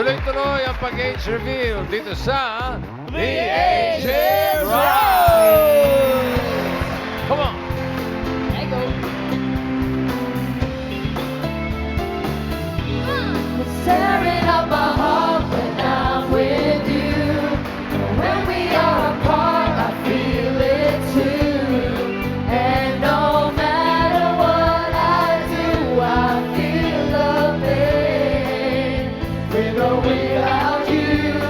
Tuloy-tuloy ang pag-age reveal dito sa The Age is Right! Come on! I go. Staring up my heart when I'm with you. When we are apart, I feel it too. And no matter what I do, I feel the pain. With or without you.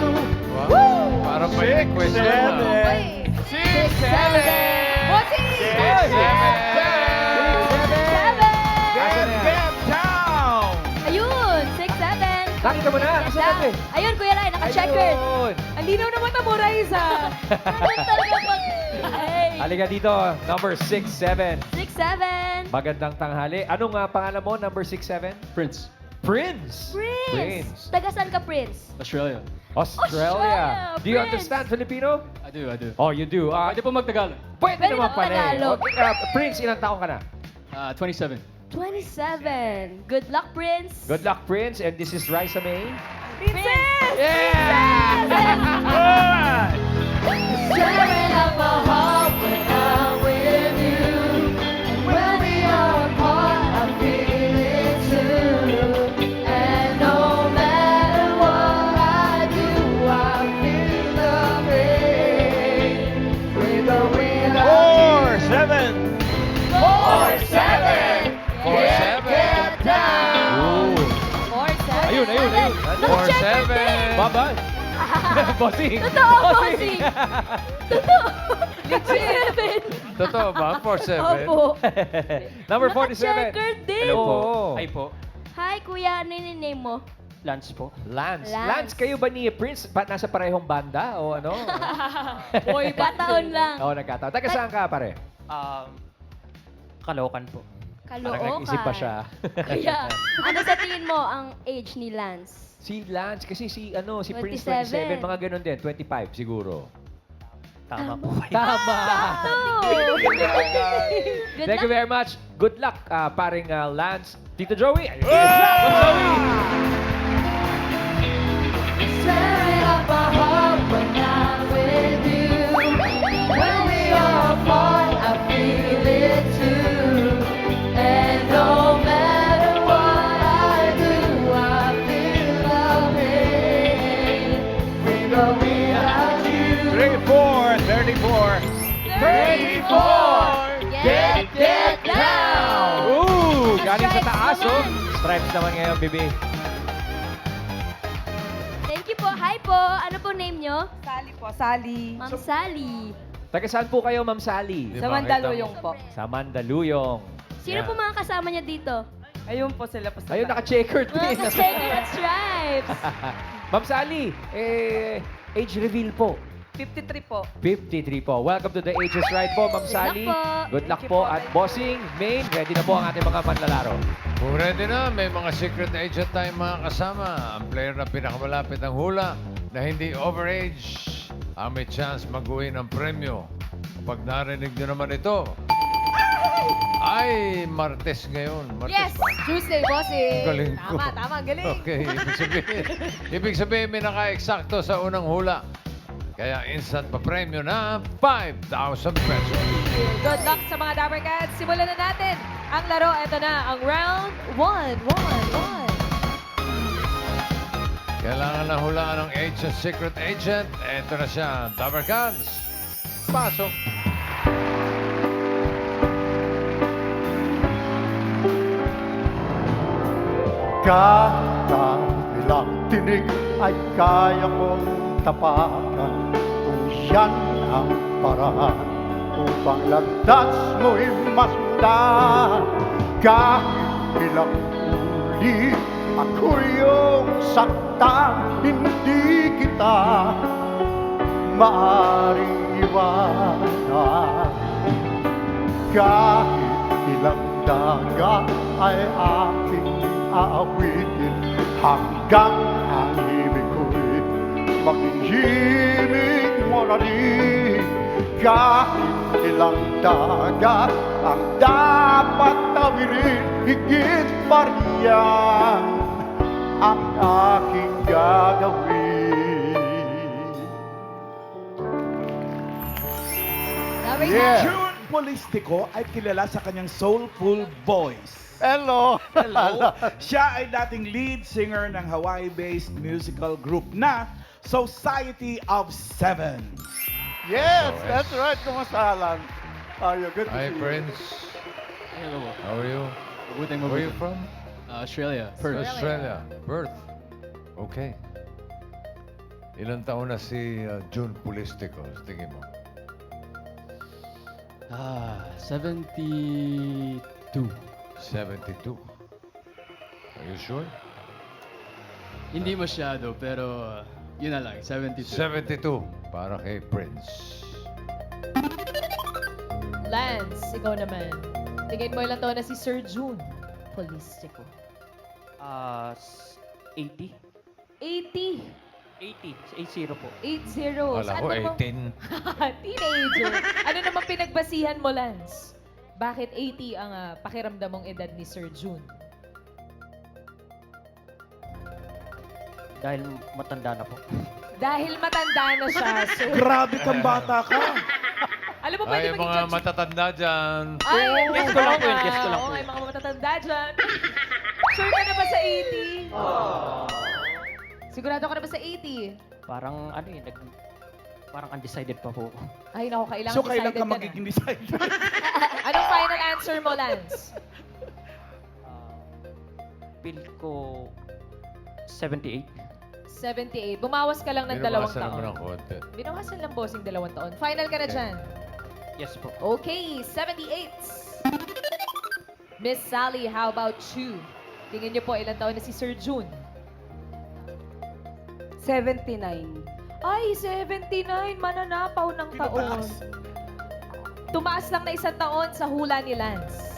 Wow. Parang may question na. Six, seven. Bossy! Six, seven. Bam Town! Ayun, 6-7. Nakita mo na? Isa na eh. Ayun, Kuya Rai, naka-checkered. Ayun. Ang linaw naman na mo, Raisa. Ganun talaga pag... Ay. Halika dito, number 6-7. 6-7. Magandang tanghali. Anong pangalan mo, number 6-7? Prince, Prince. Prince. Taga saan ka, Prince? Australia. Australia. Australia, Do you Prince. understand Filipino? I do. Oh, you do. Pwede po magtagalog. Pwede Pwede naman pala eh. magtagalog. Okay, Prince, ilang taong ka na? 27. 27. Good luck, Prince. Good luck, Prince. And this is Raisa May. Princess! Yeah! Staring at my heart when I'm with you. When we are apart, I feel it too. And no matter what I do, I feel the pain. With or without you. 4-7. 4-7. Get down. Ooh. 4-7. Ayun. Naka-checker 4-7. din. Bye-bye. Bossing. Totoo, bossing. Totoo. Legit. Totoo ba? 4-7? Opo. Number 47. Naka-checker din. Hello po. Hi po. Hi, kuya. Ano yung name mo? Lance po. Lance. Lance. Lance, kayo ba ni Prince? Nasa parehong banda o ano? Boy, kataon lang. Oo, nagkataon. Taga saan ka, pare? Kalokan po. Parang Kalookan. nag-isip pa siya. Kaya, ano sa tingin mo ang age ni Lance? Si Lance, kasi si Prince 27. 27, mga ganun din. 25 siguro. Tama po. Tama! Good Thank you luck. very much. Good luck, paring Lance. Tito Joey. Tito Joey. Staring at my heart when I'm with you. When we are apart, I feel it too. And no matter what I do, I feel the pain. With or without you. 34. 34. Get down. Ooh, galing sa Stripes taas, oh. naman. Stripes naman ngayon, baby. Thank you po. Hi po. Ano po name nyo? Sally po, Sally. Ma'am Sally. Taga saan po kayo, Ma'am Sally? Di Sa ba, Mandaluyong po. Sa Mandaluyong. Sino Yan. po mga kasama niya dito? Ayun po sila po sa Ayun, taas. naka-checkered Mga din. ka-checker at stripes. Ma'am Sally, age reveal po. 53 po. 53 po. Welcome to the Ages Right po, Ma'am Good Sally. luck po. Good luck Thank you po. po. At bossing, main, ready na po ang ating mga manlalaro. Kung ready na, may mga secret agent tayong mga kasama. Ang player na pinakamalapit ang hula na hindi overage ang may chance mag-uwi ng premyo. Kapag narinig nyo naman ito, ay Martes ngayon. Martes. Yes! Tuesday, bossing. Galing ko. Tama, galing. Okay, ibig sabihin may naka-eksakto sa unang hula. Kaya instant pa premyo na 5,000 pesos. Good luck sa mga Dapper Cats. Simulan na natin ang laro. Ito na ang round 1. Kailangan na hulaan ng agent, secret agent. Ito na siya, Dabber Cats. Pasok. Kailang tinig ay kaya kong tapakan kung yan ang paraan upang landas mo'y masundan. Kahit ilang uli ako yung saktan, hindi kita maaring iwanan. Kahit ilang dagat ay aking aawitin hanggang ang ibig ko'y maghihimig mo na rin. Kahit ilang dagat ang dapat tawirin, higit pa riyan ang aking gagawin. Number Yeah. June Polistico ay kilala sa kanyang soulful voice. Hello. Hello. Siya ay dating lead singer ng Hawaii-based musical group na Society of Seven. Yes, So, that's right. Kumusta, Alan? Are you good to Hi, see you? Prince. Hello. How are you? Mabuting Where are you mabuting. from? Australia. Perth. Australia. Perth. Okay. Ilang taon na si June Polistico, sa tingin mo? 72. 72. Are you sure? Hindi masyado, pero yun na lang, 72. 72. Para kay Prince. Lance, ikaw naman. Tingin mo ilang taon na si Sir June Polistico? 80? 80. 80 po. 80. Wala Saan ko, mo ba- 18. Teenager. Ano naman pinagbasihan mo, Lance? Bakit 80 ang pakiramdam mong edad ni Sir June? Dahil matanda na po. Dahil matanda na siya, so... Grabe kang bata ka. Alam mo, Ay, pwede yung maging mga judge. matatanda dyan. Ay, Guess ko lang po yun, guess ko lang po Okay, yun. mga matatanda dyan. Sure ka na ba sa 80? Sigurado ka na ba sa 80? Parang ano yun, parang undecided pa po. Ay, naku, kailangan So, kailan decided ka na. magiging decided? Anong final answer mo, Lance? Feel ko 78. 78. Bumawas ka lang ng 2 Binawasan naman taon. ng konti. Binawasan lang, bossing 2 taon. Final ka na Okay. dyan. Yes po. Okay, 78. Miss Sally, how about you? Tingin niyo po ilang taon na si Sir June? 79. Ay, 79. Mananapaw ng taon. Pinataas. Tumaas lang na 1 taon sa hula ni Lance.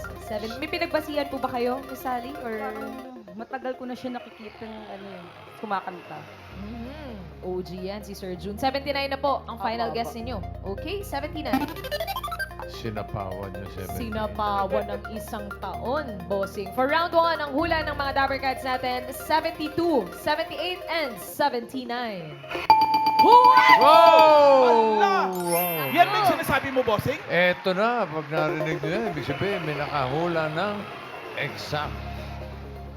May pinagbasihan po ba kayo, Miss Sally? Or... Parang matagal ko na siya nakikita ng kumakanta. OG yan, si Sir June. 79 na po ang final Opo, guess opo. ninyo. Okay, 79. Sinapawan niyo 70. Sinapawan ng 1 taon, bossing. For round 1, ang hula ng mga Dapper Cats natin, 72, 78, and 79. Wow! Ala! Wow! Yan ba yung sinasabi mo, bossing? Eto na, pag narinig nyo yan, ibig sabihin, may nakahula ng exact.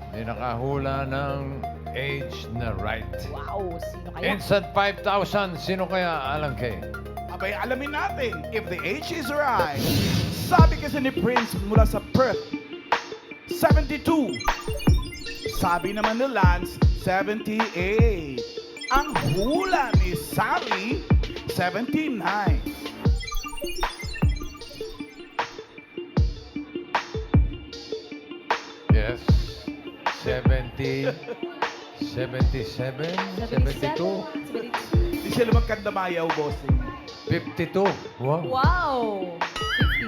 May nakahula ng age na right. Wow, sino kaya? Instant 5,000. Sino kaya, Alan Kay? Abay, alamin natin if the age is right. Sabi kasi ni Prince mula sa Perth, 72. Sabi naman ni Lance, 78. Ang hula ni Sally, 79. Yes. 70, 77, 72, 72. Di sila magkandamayaw, bossing. 52. Wow. Wow!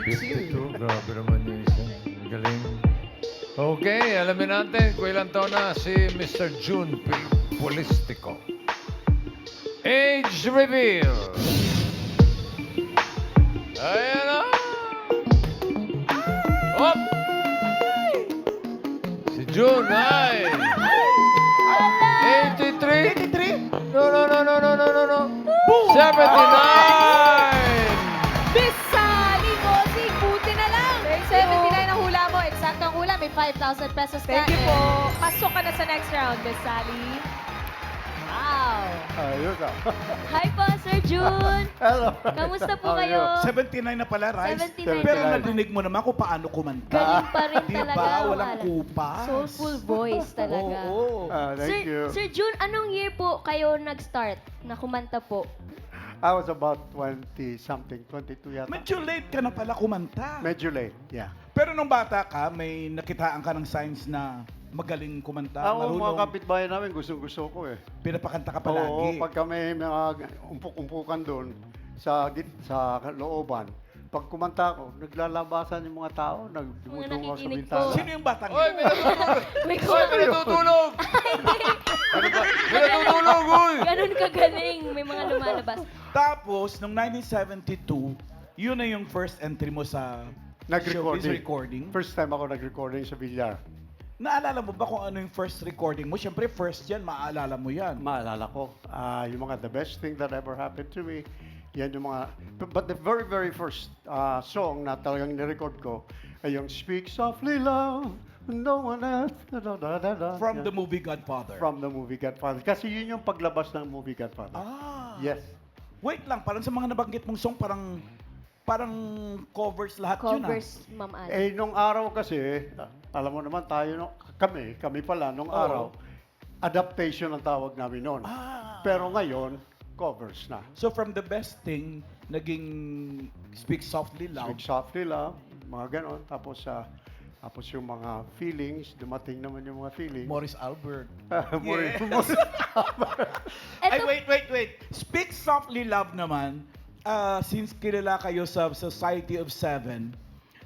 52. 52. Grabe naman yung isa. Ang galing. Okay, alamin natin kung ilang taon na si Mr. June Polistico. Age reveal. Ayan na. Hop! Si June ay 83. 83? No. 79! Miss Sally, bossing, buti na lang. 79 ang hula mo. Eksakto ang hula. May 5,000 pesos ka. Thank you po. Pasok ka na sa next round, Miss Sally. Wow. Ayos ah. Hi po, Sir June! Hello. Kamusta po How are kayo? 79 na pala, Rice. 79 Pero na. narinig mo naman kung paano kumanta. Galing pa rin Di talaga. ba? Walang Wala. kupas. Soulful voice talaga. Oo. Thank you. Sir June, anong year po kayo nag-start na kumanta po? I was about 20-something, 22 yata. Medyo late ka na pala kumanta. Medyo late, yeah. Pero nung bata ka, may nakitaan ka ng signs na magaling kumanta, Ako, mga marunong, kapitbahay namin, gustong-gusto ko eh. pinapakanta ka Oo, palagi. pag kami mga umpuk-umpukan doon sa looban, pag kumanta ko, naglalabasan yung mga tao, nagdumudungaw sa nakikinig bintana. po. Sino yung batang Oy, yun? may natutulog! May Oy, may natutulog! May natutulog, uy! Ganun kagaling. May mga lumalabas. Tapos, nung 1972, yun na yung first entry mo sa showbiz Nag-recording. recording. First time ako nag-recording sa Villar. Naalala mo ba kung ano yung first recording mo? Siyempre, first yan, maaalala mo yan. Maalala ko, yung mga the best thing that ever happened to me, yan yung mga, but the very, very first song na talagang nirecord ko, ay yung Speak Softly Love, No One Else, From the movie Godfather. From the movie Godfather. Kasi yun yung paglabas ng movie Godfather. Ah. Yes. Wait lang, parang sa mga nabanggit mong song, parang covers lahat yun ah. Covers, Ma'am Ann. Eh, nung araw kasi, alam mo naman tayo, kami pala, nung Oo. araw, adaptation ang tawag namin noon. Ah. Pero ngayon, covers na. So from the best thing, naging Speak Softly Loud. Speak Softly Love, mga ganon. Tapos yung mga feelings, dumating naman yung mga feelings. Morris Albert. Morris- Ay, wait. Speak Softly Love naman, since kilala kayo sa Society of Seven,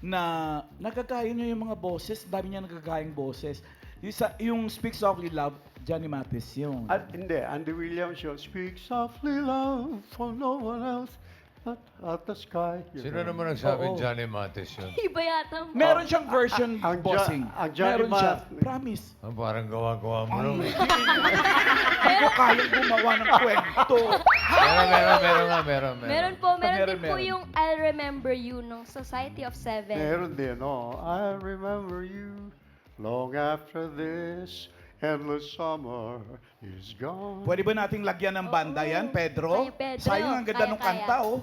na nagkagaya nyo yung mga boses, dami niya nagkagayang boses. Yung Speak Softly Love, Johnny Mathis yun. Hindi, Andy Williams yun. Speak softly love for no one else at the sky. Yun. Sino naman nagsabing Oo. Johnny Mathis yun? Iba yata. Meron siyang version ang bossing. ang Johnny Meron siya. Mathis. Promise. Parang gawa-gawa mo naman. Hindi ko kayang gumawa ng kwento. Meron. Meron po Meron. yung I'll Remember You ng Society of Seven. Meron din, oh. I remember you long after this endless summer is gone. Pwede ba nating lagyan ng banda yan, Pedro? Ay, Pedro. Sayang ang ganda ng Kaya-kaya. kanta, oh.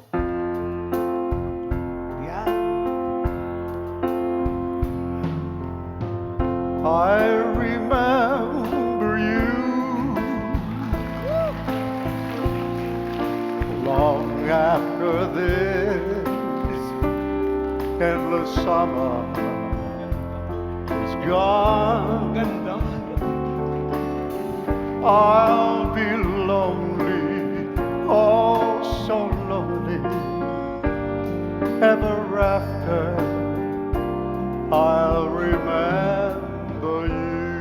Yan. I remember you long after this endless summer is gone. Ganda. I'll be lonely, oh so lonely, ever after. I'll remember you.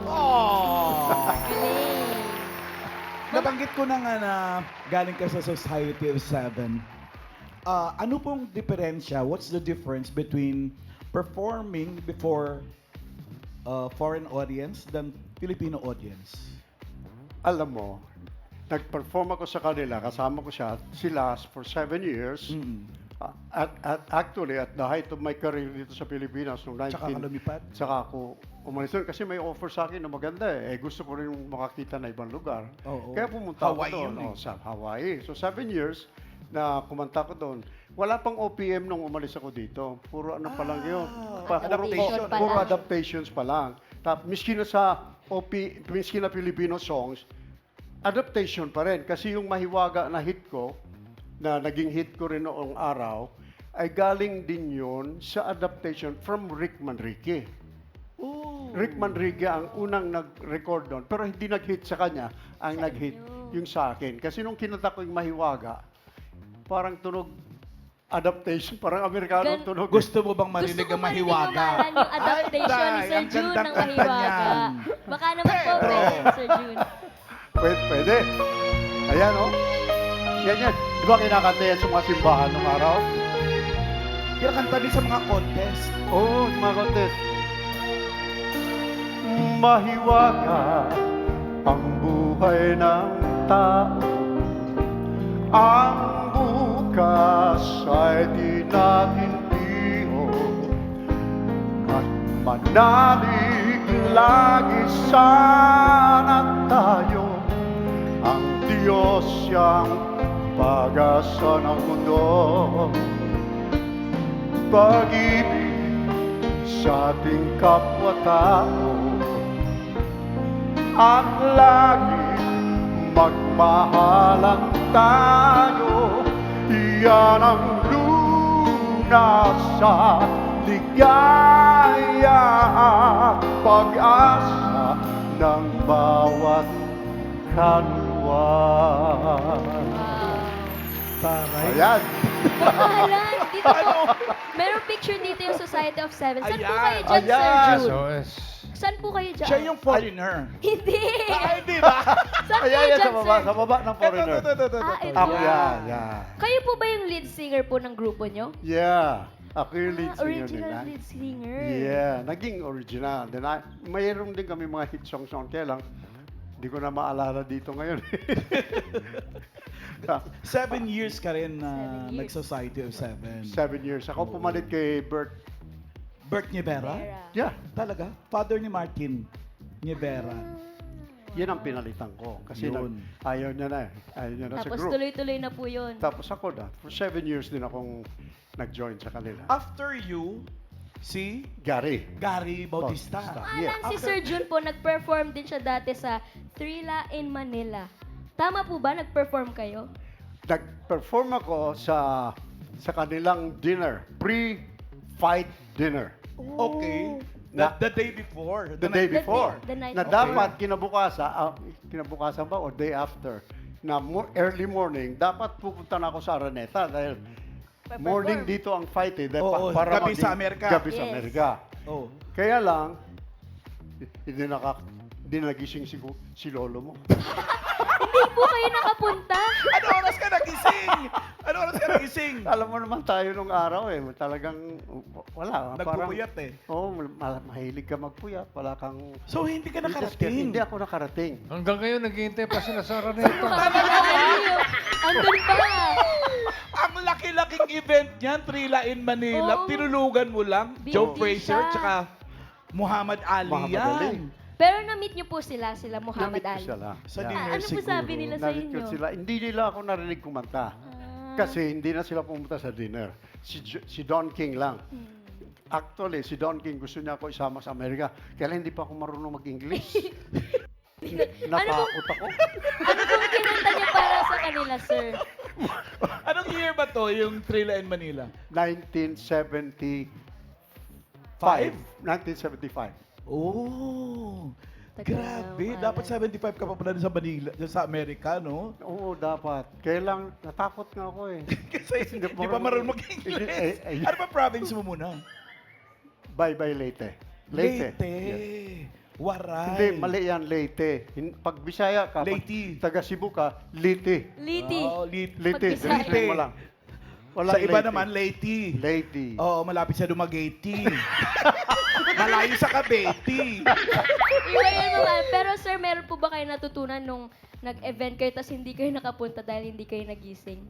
Oh! Galing. Nabanggit ko na nga na galing ka sa Society of Seven. Ano pong diferensya? What's the difference between performing before foreign audience than Filipino audience? Alam mo, nag-perform ako sa kanila, kasama ko sila for 7 years. At actually, at the height of my career dito sa Pilipinas, noong Tsaka ka lumipat? Tsaka ako umalis doon kasi may offer sa akin na maganda eh. Gusto ko rin makakita na ibang lugar. Oo. Kaya pumunta Hawaii ako doon. yun eh. Sa Hawaii. So 7 years na kumanta ko doon. Wala pang OPM nung umalis ako dito. Puro ano pa lang yun. Adaptation pa Puro lang. adaptations pa lang. Tapos miski na sa miski na Filipino songs, adaptation pa rin. Kasi yung Mahiwaga na hit ko, na naging hit ko rin noong araw, ay galing din yun sa adaptation from Rick Manrique. Rick Manrique ang unang nag-record doon, pero hindi nag-hit sa kanya, ang nag-hit yung sa akin. Kasi nung kinanta ko yung Mahiwaga, parang tunog adaptation, parang Amerikano Gan- tunog. Gusto mo bang marinig Gusto ko ang marinig Mahiwaga? yung adaptation ni Ay, Sir ang June gandang ng kanta Mahiwaga. niyan. Baka naman po Pero- pwede, Sir June. Pwede. Ayan, oh. Yan. Di ba kinakanta yan sa mga simbahan nung araw? Kinakanta din sa mga contest. Oo, yung mga contest. Mahiwaga ang buhay ng tao. Ang bukas ay di natin tihon. At manalig lagi sana tayo. Ang Diyos siyang pag-asa ng mundo. Pag-ibig sa ating kapwa-tao at laging magmahalan tayo. Yan ang lunas sa ligaya at pag-asa ng bawat kaluluwa. Ayan. Pangalan, dito po. Merong picture dito yung Society of Seven. Saan po kayo dyan, Sir Ayan. June? SOS. Saan po kayo dyan? Siya yung foreigner. Hindi! Ay, di ba? Saan po Ayan, dyan, sa baba, Sir? sa baba ng foreigner. Ah, ito. Ako yan. Kayo po ba yung lead singer po ng grupo nyo? Yeah. Ako yung lead singer Original nila. lead singer. Yeah, naging original. Then, mayroon din kami mga hit songs noon. Kaya lang, hindi ko na maalala dito ngayon. 7 years ka rin na 7 years. nag-Society of 7. 7 years. Ako pumalit kay Bert. Bert Nievera? Vera. Yeah, Talaga? Father ni Martin Nievera. yan ang pinalitan ko. Kasi Yun. ayaw niya na eh. Ayaw niya na sa Tapos group. tuloy-tuloy na po yun. Tapos ako na, for 7 years din akong nag-join sa kanila. After you, si Gary. Gary Bautista. Yeah. Si Sir Jun po, nag-perform din siya dati sa Trila in Manila. Tama po ba? Nag-perform kayo? Nag-perform ako sa kanilang dinner, pre-fight dinner. Okay. Na- The day before. The day The before. day- the night na before. dapat kinabukasan ba o day after, na early morning, dapat pupunta na ako sa Araneta dahil morning dito ang fight eh. Dahil Oo, gabi sa Amerika. Gabi sa Yes. Amerika. Oh. Kaya lang, hindi nagising si lolo mo. Hindi po kayo nakapunta. Ano oras ka nagising? Ano oras ka nagising? Alam mo naman tayo nung araw eh, talagang wala. Nagpupuyat eh. Oo, mahilig ka magpuyat. Wala kang... So, hindi ka Hindi nakarating. ako nakarating. Hanggang ngayon, naghihintay pa sila sa Araneta. Andun pa. Ang laki-laking event niyan, Trila in Manila. Oo. Tinulugan mo lang. Busy Joe Frazier, siya. tsaka Muhammad Ali Muhammad yan. Ali. Pero na-meet niyo po sila Muhammad Namit ko Ali. sila. Sa Yeah. dinner Ano po siguro. sabi nila sa Namit ko inyo? sila. Hindi nila ako narinig kumanta. Kasi hindi na sila pumunta sa dinner. Si Don King lang. Actually, si Don King gusto niya ako isama sa Amerika. Kaya lang hindi pa ako marunong mag-English. Natakot ako. Ano pong kinanta niyo para sa kanila, sir? Anong year ba to, yung Trila in Manila? 1975. 1975. Oh, Tagal grabe. naman. Dapat 75 ka pa pala sa Manila, sa Amerika, no? Oo, dapat. Kaya lang, natakot nga ako eh. Kasi Hindi hindi pa marunong mag-English. Ano ba province mo muna? Bye-bye, Leyte. Leyte. Leyte. Yes. Waray. Hindi, mali yan, Leyte. Pag Bisaya ka, pag Leyte. taga Cebu ka, Liti. Liti. Oh, Leyte. Liti, Pag Bisaya. Liti mo lang. Walang Sa iba Leyte. naman, Leyte. Leyte. Oo, malapit sa Dumaguete. Malayo sa Cavite. Iba yun naman. Pero sir, meron po ba kayo natutunan nung nag-event kayo tapos hindi kayo nakapunta dahil hindi kayo nagising?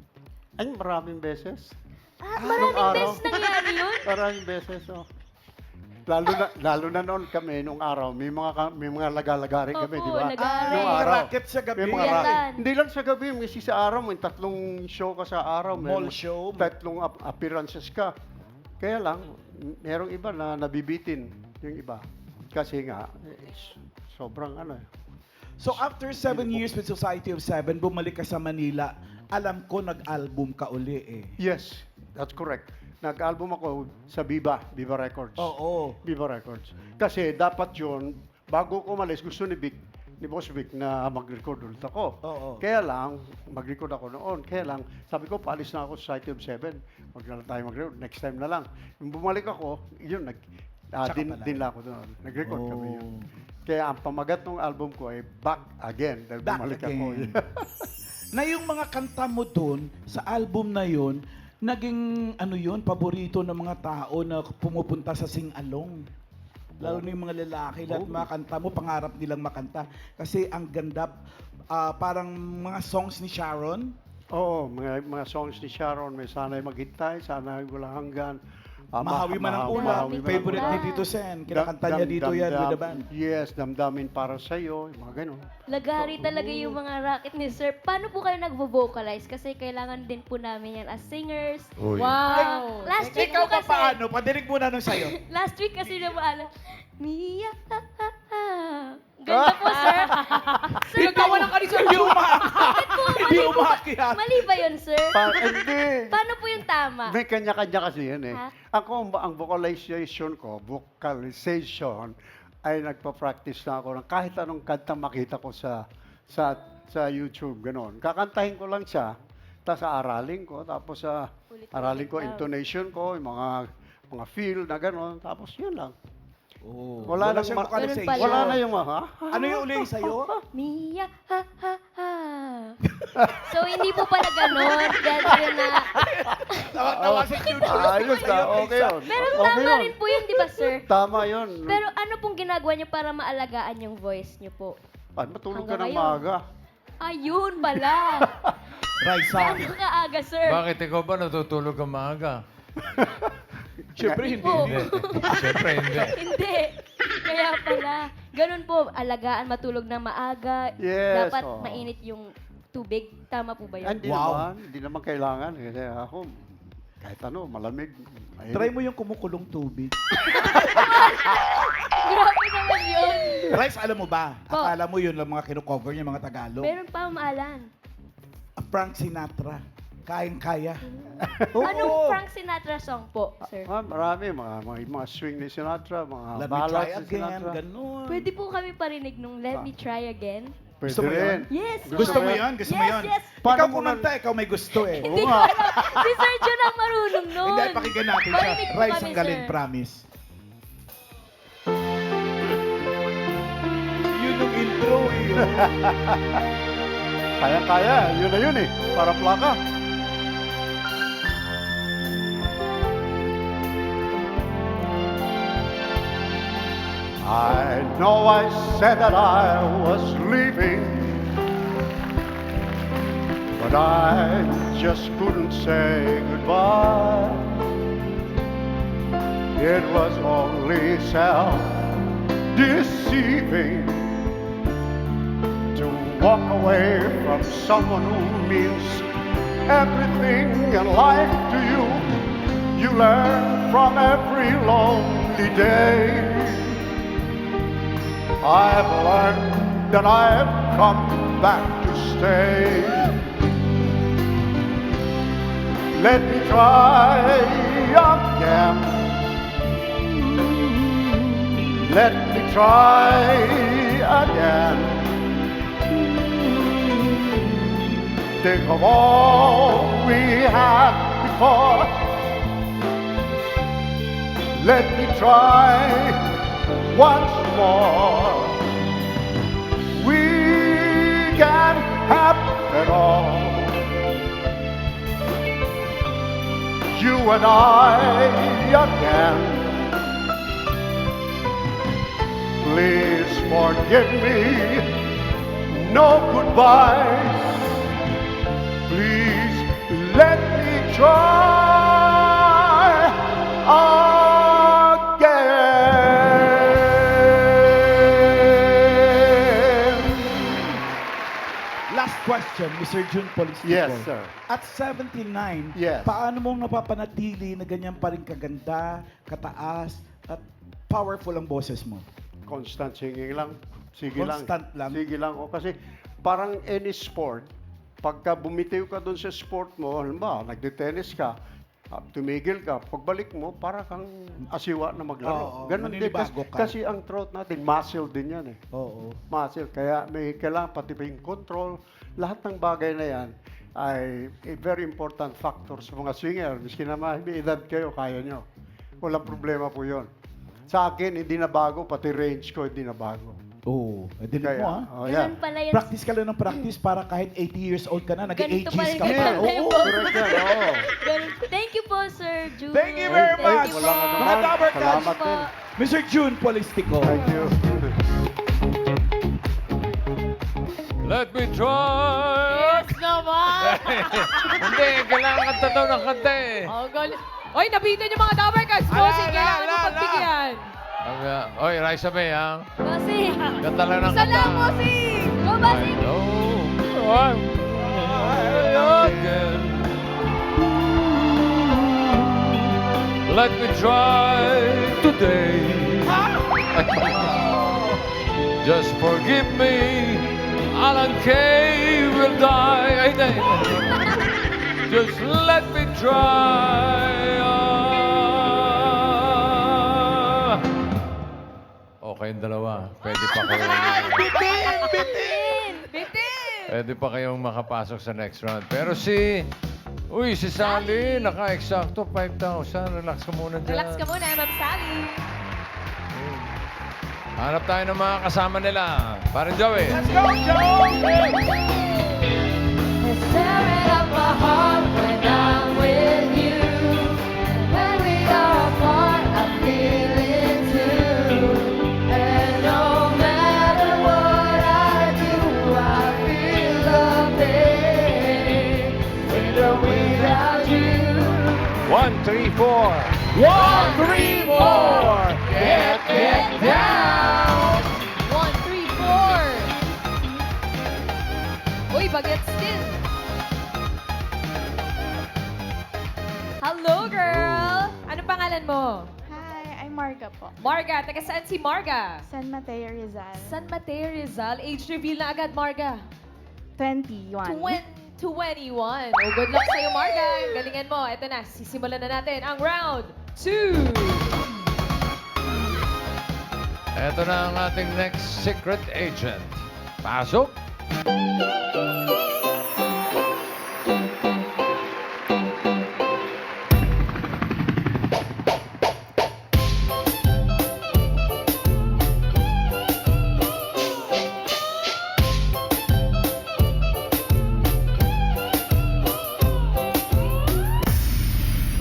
Ay, maraming beses. Maraming araw. beses nangyari yun. Maraming beses, oh. Lalo na noon kami, nung araw, may mga lagalagari kami, Opo, di ba? lagari. Nung Ah, araw. racket sa gabi. May mga Yan. racket. Hindi lang sa gabi, may sa araw, may 3 show ka sa araw. May Mall show. 3 appearances ka. Kaya lang, merong iba na nabibitin yung iba. Kasi nga, sobrang ano eh. So after 7 years with Society of 7, bumalik ka sa Manila. Alam ko, nag-album ka uli eh. Yes, that's correct. Nag-album ako sa Viva Records. Oo. Viva Records. Kasi dapat yun, bago ko umalis, gusto ni Boss Vic na mag-record ulit ako. Oo. Kaya lang, mag-record ako noon. Kaya lang, sabi ko, paalis na ako sa Society of 7. Huwag na lang tayo mag-record. Next time na lang. Nung bumalik ako, yun, Tsaka pala. din lang ako doon. Nag-record kami Oh. yun. Kaya ang pamagat ng album ko ay Back Again. Dahil Back bumalik Again. ako. Na yung mga kanta mo doon, sa album na yun, naging ano yun, paborito ng mga tao na pumupunta sa sing-along. Lalo na yung mga lalaki, lahat mga kanta mo, pangarap nilang makanta. Kasi ang ganda, parang mga songs ni Sharon. Oo, mga songs ni Sharon, may Sana'y Maghintay, Sana'y Walang Hanggan. Mahawi Man ang Ulam, Mahawi Man ang favorite Ulam. ni Tito Sen. Kinakanta niya dito yan with the band. Yes, Damdamin Para Sa'yo, yung mga ganun. Lagari talaga yung mga racket ni sir. Paano po kayo nagvo-vocalize? Kasi kailangan din po namin yan as singers. Wow! Last week Ikaw po pa kasi. paano? Padirig muna nung sa'yo. Last week kasi na maalam. Mia, Ganda po, sir. Sir, Nagtawa lang ka ni Sir Hindi Jun. umakyat. Hindi umakyat. mali ba yun, sir? Hindi. Paano po yung tama? May kanya-kanya kasi yan eh. Ha? Ako, ang vocalization ay nagpa-practice na ako ng kahit anong kanta makita ko sa YouTube, gano'n. Kakantahin ko lang siya, tapos aralin ko, tapos aralin ko lang. intonation ko, yung mga feel na gano'n, tapos yun lang. Oh, Wala nang siyang ma- vocalization. Ganun pala. Wala na yung mga, Ano yung uli sa'yo? Mia, So, hindi po pala ganun. Dahil na... Tawag-tawa si June. Ayos na, okay yun. Pero Okay tama yun. rin po yun, di ba, sir? Tama yun. Pero ano pong ginagawa niyo para maalagaan yung voice niyo po? Ay, matulog ka hanggang ng ngayon. maaga. Ayun pala. Raisa. Ano ka aga, sir? Bakit ikaw ba natutulog ka maaga? Siyempre hindi. Po. Siyempre, hindi. Hindi. Kaya pala. Ganun po, alagaan, matulog na maaga. Yes, Dapat oo. mainit yung tubig. Tama po ba yun? Hindi Wow. naman, hindi naman kailangan. Kasi ako, kahit ano, malamig. mainit. Try mo yung kumukulong tubig. Grabe naman yun. Rice, alam mo ba? Po. Akala mo yun lang mga kino-cover niya, mga Tagalog. Meron pa maalan. Frank Sinatra. Kain-kaya. Anong Frank Sinatra song po, sir? Marami, mga swing ni Sinatra, mga Let me ballads try ni again. Sinatra. Ganun. Pwede po kami parinig nung Let Me Try Again? Pwede Gusto mo rin. Yes, Gusto mo yun? Gusto mo Yes, yun? yes. Ikaw Paano mo kumanta, ikaw may gusto eh. Hindi ko nga. alam. Si Sir Jun ang marunong nun. Hindi, pakinggan natin siya. Parinig po Rice kami, ang galing, sir. promise. Yun yung intro eh. Kaya-kaya, yun na yun eh. Para plaka. I know I said that I was leaving, but I just couldn't say goodbye. It was only self-deceiving to walk away from someone who means everything in life to you. You learn from every lonely day. I've learned that I've come back to stay. Let me try again. Let me try again. Think of all we had before. Let me try once more. We can have it all. You and I again. Please forgive me. No goodbyes. Please let me try again. Last question, Mr. June Polistico. Yes, sir. At 79, Yes. paano mong napapanatili na ganyan pa rin kaganda, kataas, at powerful ang boses mo? Constant singing lang. Sige Constant lang? Sige lang. O kasi parang any sport, pagka bumitiw ka doon sa sport mo, halimbawa, nagde-tennis ka, tumigil ka, pagbalik mo, para kang asiwa na maglaro. Oo, Ganon din. maninibago ka. Kasi ang throat natin, muscle din yan eh. Oo. Muscle. Kaya may kailangan pati pa yung control. Lahat ng bagay na yan ay a very important factor sa mga singer. Miski na may edad kayo, kaya nyo. Walang problema po yon. Sa akin, hindi na bago, pati range ko hindi na bago. Oo. Dinig Kaya, mo ha. oh, yan. Ganun pala yun. Practice ka lang ng practice para kahit 80 years old ka na, Ganito nag-80s pa rin ka kayo. pa. Yeah. Oo. Correct yan, oo. Ganun. Thank you po, Sir Jun. Thank you very Thank much. you Walang po. ano Mga man. Dabber Cats. Salamat po. din. Mr. June Polistico. Thank you. Let me try! Yes naman! Hindi, kailangan kanta daw ng kanta eh. Oh, Oy, nabitin yung mga Dabber Cats. Bossing, kailangan ala, mo pagbigyan. Sabi nga, oy, Raisa May, ha? Bossing. Kanta lang ng Isa kanta. lang, bossing! Go, I bossing. know I'm again. Let me try today. Just forgive me. Alan Kay will die. Ay, hindi. Just let me try. Okay yung dalawa. Pwede pa kayo. Bitin! Bitin! Bitin! Pwede pa kayong makapasok sa next round. Pero si Sally, naka-eksakto 5,000. Relax ka muna dyan. Relax ka muna, Ma'am Sally. Hanap tayo ng mga kasama nila. Parang Joey. Let's go, Joe! tearing up my heart when I'm with you. When we are apart, I feel it too. And no matter what I do, I feel the pain with or without you. 1, 3, 4. 1, 3, 4. Get down. 1, 3, 4. Uy, bagets din. Hello, girl. Ano pangalan mo? Hi, I'm Marga po. Marga. Taga saan si Marga? San Mateo Rizal. San Mateo Rizal. Age reveal na agad, Marga. 21. 21. Oh, good luck sa'yo, Marga. Galingan mo. Ito na, sisimulan na natin ang round 2. Ito na ang ating next secret agent. Pasok!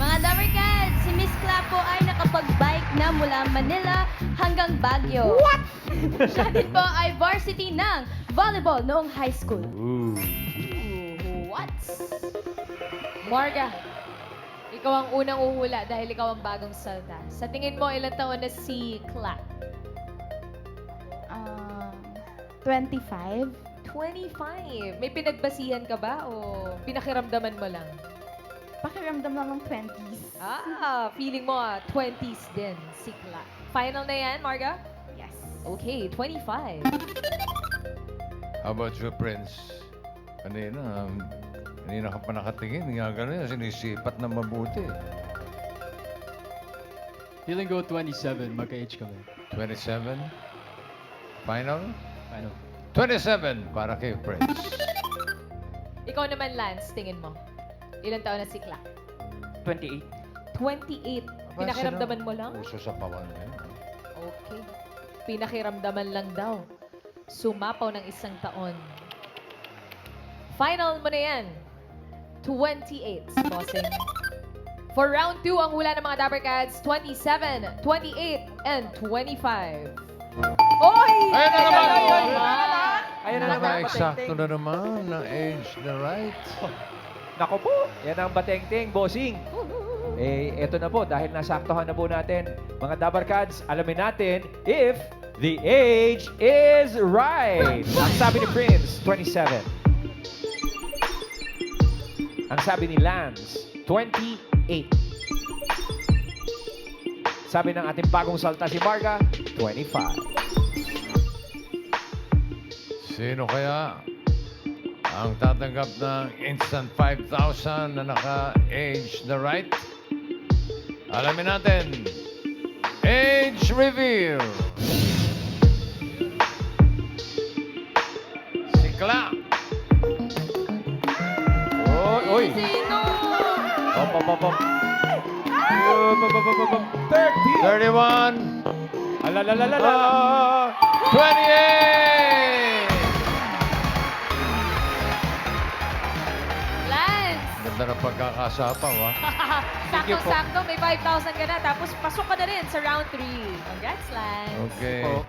Mga Dabarkads, si Miss Cla po ay nakapag-bike na mula Manila hanggang Baguio. What? Siya din po ay varsity ng volleyball noong high school. Ooh, what? Marga, ikaw ang unang uhula dahil ikaw ang bagong salta. Sa tingin mo, ilang taon na si Cla? 25. 25. May pinagbasihan ka ba o pinakiramdaman mo lang? Pakiramdam lang ng 20s. Feeling mo 20s din si Cla. Final na yan, Marga? Yes. Okay, 25. How about you, Prince? Kanina ka pa nakatingin. Nga gano'n, sinisipat na mabuti. Feeling ko 27, magka-age kami. 27? Final? Ano? 27 para kay Prince. Ikaw naman, Lance, tingin mo. Ilang taon na si Cla? 28. 28. Pinakiramdaman mo lang? Puso sa pawan na yun. Okay. Pinakiramdaman lang daw. Sumapaw ng isang taon. Final mo na yan. 28, bossing. For round 2, ang hula ng mga Dabarkads, 27, 28, and 25. Oy! Ayun na naman! Ayun na naman. Eksakto na naman na age na right. Nako po, yan ang batengting, bossing. Eto na po, dahil nasaktuhan na po natin, mga Dabarkads, alamin natin if the age is right. Ang sabi ni Prince, 27. Ang sabi ni Lance, 28. Sabi ng ating bagong salta si Marga, 25. Sino kaya ang tatanggap ng instant 5,000 na naka-age na right? Alamin natin. Age reveal. Si Cla. Oy! Sino? Op, op, op, op. 31. Alalalala. 28! Lance! Ganda ng pagkakasapaw, ha? Thank you po. Sakto-sakto, may 5,000 ka na. Tapos pasok ka na rin sa round 3. Congrats, Lance. Okay. po.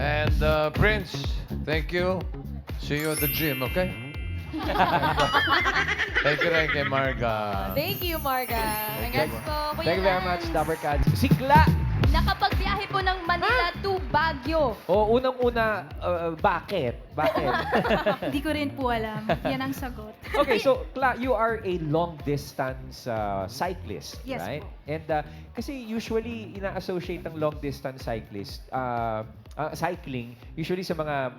And Prince, thank you. See you at the gym, okay? Thank you rin kay Marga. Thank you, Marga. Congrats po, Kuya Thank you very much, Lance. Dabarkads. Sikla! Nakapagbiyahe po ng Manila to Baguio. O, unang-una, bakit? Bakit? Hindi ko rin po alam. Yan ang sagot. Okay, so, Kla, you are a long-distance cyclist, Yes right? po. And kasi usually, ina-associate ang long-distance cyclist, cycling, usually sa mga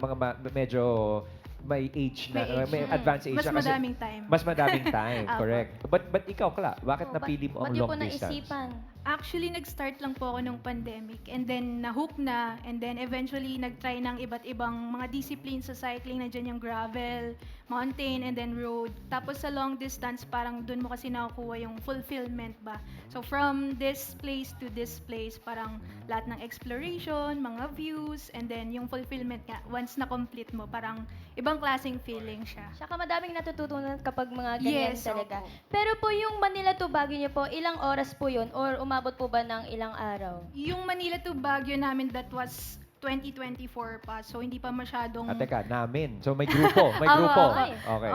medyo may age na, May age may na. advanced age Mas na kasi madaming time. Mas madaming time, Apo. correct. But ikaw, Kla, bakit Oh, napili mo ang ba't niyo long po distance? naisipan? Actually, nag-start lang po ako nung pandemic and then na-hook na and then eventually nag-try ng iba't ibang mga discipline sa cycling. Nandiyan yung gravel, mountain, and then road. Tapos sa long distance, parang dun mo kasi nakukuha yung fulfillment ba. So from this place to this place, parang lahat ng exploration, mga views, and then yung fulfillment nga, once na-complete mo, parang ibang klaseng feeling siya. Tsaka madaming natututunan kapag mga ganyan Yes, talaga. opo. Pero po yung Manila to Baguio niyo po, ilang oras po yun? Or umabot po ba ng ilang araw? Yung Manila to Baguio namin, that was 2024 pa. So hindi pa masyadong... Teka, namin. So may grupo. May Oo, grupo. okay. Okay.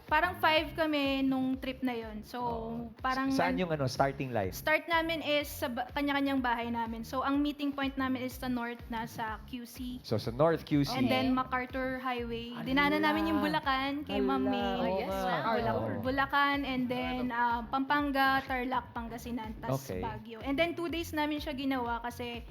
Parang 5 kami nung trip na yon. So, parang... Saan yung starting line? Start namin is sa kanya-kanyang bahay namin. So, ang meeting point namin is sa north na sa QC. So sa North QC. And then, MacArthur Highway. Dinaanan namin yung Bulacan kay Ma'am May. Oo yes, nga. ma'am. Oo. Bulacan, and then Pampanga, Tarlac, Pangasinan, tas Okay. Baguio. And then 2 days namin siya ginawa kasi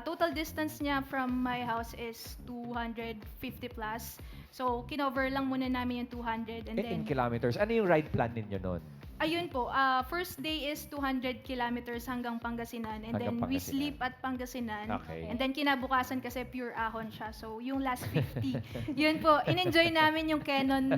total distance niya from my house is 250 plus. So, kinover lang muna namin yung 200 and In then kilometers. Ano yung ride plan ninyo nun? ayun po, first day is 200 kilometers hanggang Pangasinan and Hanggang then we Pangasinan. sleep at Pangasinan. Okay. And then kinabukasan kasi pure ahon siya. So yung last 50, yun po, in-enjoy namin yung Cannon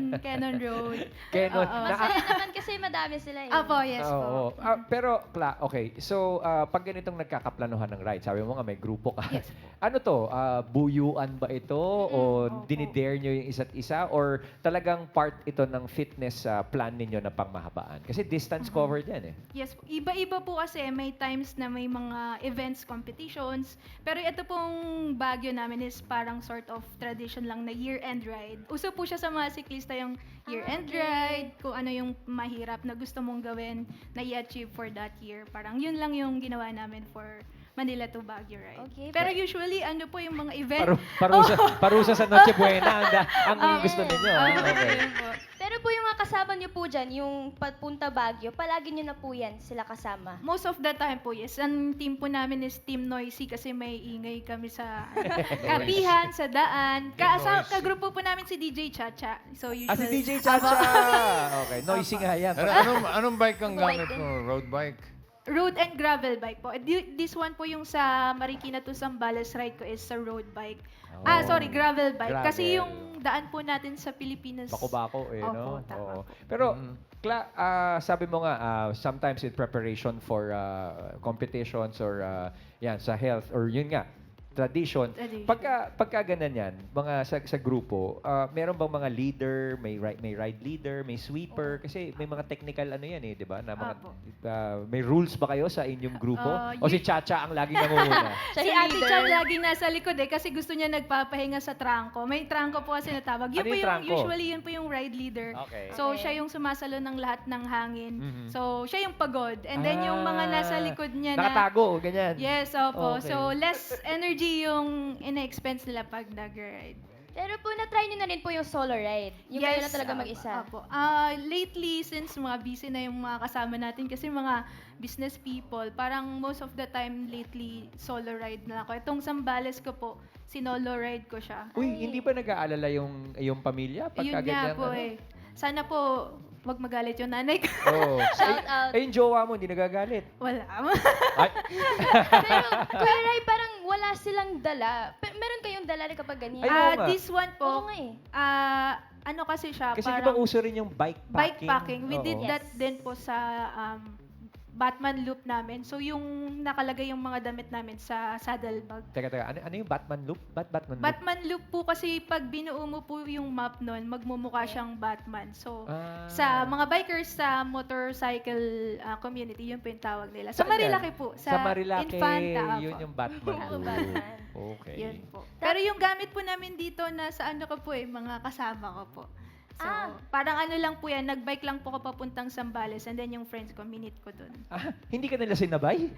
Road. Canon. Oo. Masaya naman kasi madami sila eh. Apo, yes Oo. po. Pero, okay. So, pag ganitong nagkakaplanuhan ng ride, sabi mo nga may grupo ka. Yes. Ano to? Buyuan ba ito? O Opo. dinidare nyo yung isa't isa? Or talagang part ito ng fitness plan ninyo na pangmahabaan? Kasi distance covered yan eh. Yes, po. Iba-iba po kasi may times na may mga events, competitions. Pero ito pong Baguio namin is parang sort of tradition lang na year-end ride. Uso po siya sa mga siklista yung year-end okay. ride, kung ano yung mahirap na gusto mong gawin na i-achieve for that year. Parang yun lang yung ginawa namin for Manila to Baguio ride. Okay. Pero usually, ano po yung mga event? Parusa sa Noche Buena. Ang gusto ninyo. Okay. Yun po. Pero po yung mga kasama niyo po dyan, yung papunta Baguio, palagi niyo na po yan sila kasama. Most of the time po, yes. Ang team po namin is Team Noisy kasi may ingay kami sa kapihan, sa daan. Noisy. Kagrupo po namin si DJ Chacha. So usually, Si DJ Chacha! Okay, noisy nga yan. Anong bike ang gamit Bike mo? Road bike? road and gravel bike po. This one po yung sa Marikina to Zambales ride ko is sa road bike. Sorry, gravel bike. Kasi Gravel. yung daan po natin sa Pilipinas. Bako-bako eh, no? Opo, tama. Oo. Pero, sabi mo nga, sometimes in preparation for competitions or yan, sa health, or yun nga, tradition. Pagka ganun yan, mga sa grupo, meron bang mga leader, may ride leader, may sweeper, kasi may mga technical ano yan eh, di ba? Na mga, Opo. may rules ba kayo sa inyong grupo? O si Yun- Chacha ang laging nangunguna? Siya Si yung Ate leader. Chan laging nasa likod kasi gusto niya nagpapahinga sa trangko. May trangko po kasi natawag. Yun Ano po yung trangko? usually yun po yung ride leader. Okay. So Okay. siya yung sumasalo ng lahat ng hangin. Mhm. So siya yung pagod. And then yung mga nasa likod niya na Nakatago, ganyan. Yes, opo. Okay. So less energy yung ina-expense nila pag nag-ride. Pero po, na-try niyo na rin po yung solo ride. Yung kayo lang talaga opo, mag-isa. Opo. Lately, since mga busy na yung mga kasama natin kasi mga business people, parang most of the time lately, solo ride na ako. Itong Zambales ko po, sinolo ride ko siya. Uy, hindi ba nag-aalala yung pamilya? Pagka Yun nga ganyan, po ano? eh. Sana po, wag magalit yung nanay ko. Oo. Shout out. Yung jowa mo, hindi nagagalit. Wala. Ay, Pero, Kuya Rai, parang wala silang dala. Meron kayong dala rin kapag ganyan. Ay, oo nga. This one Oo po, nga eh. ano kasi siya, kasi di ba parang uso rin yung bike packing? bikepacking. We did Oo. that Yes. din po sa Batman loop namin. So yung nakalagay yung mga damit namin sa saddlebag. Teka, ano yung Batman loop? Batman loop? Batman loop po kasi pag binuo mo po yung map nun, magmumukha siyang Batman. So, Ah. sa mga bikers sa motorcycle community, yun po yung tawag nila. Sa Saan yan? Marilaki po. Sa Marilaki, Infanta. yun Apo. yung Batman Oo, loop. Batman. Okay. Yun po. Pero yung gamit po namin dito na sa ano ko po mga kasama ko po. So, parang ano lang po yan, nagbike lang po ako papuntang Zambales and then yung friends ko, minute ko dun. Hindi ka nila sinabay?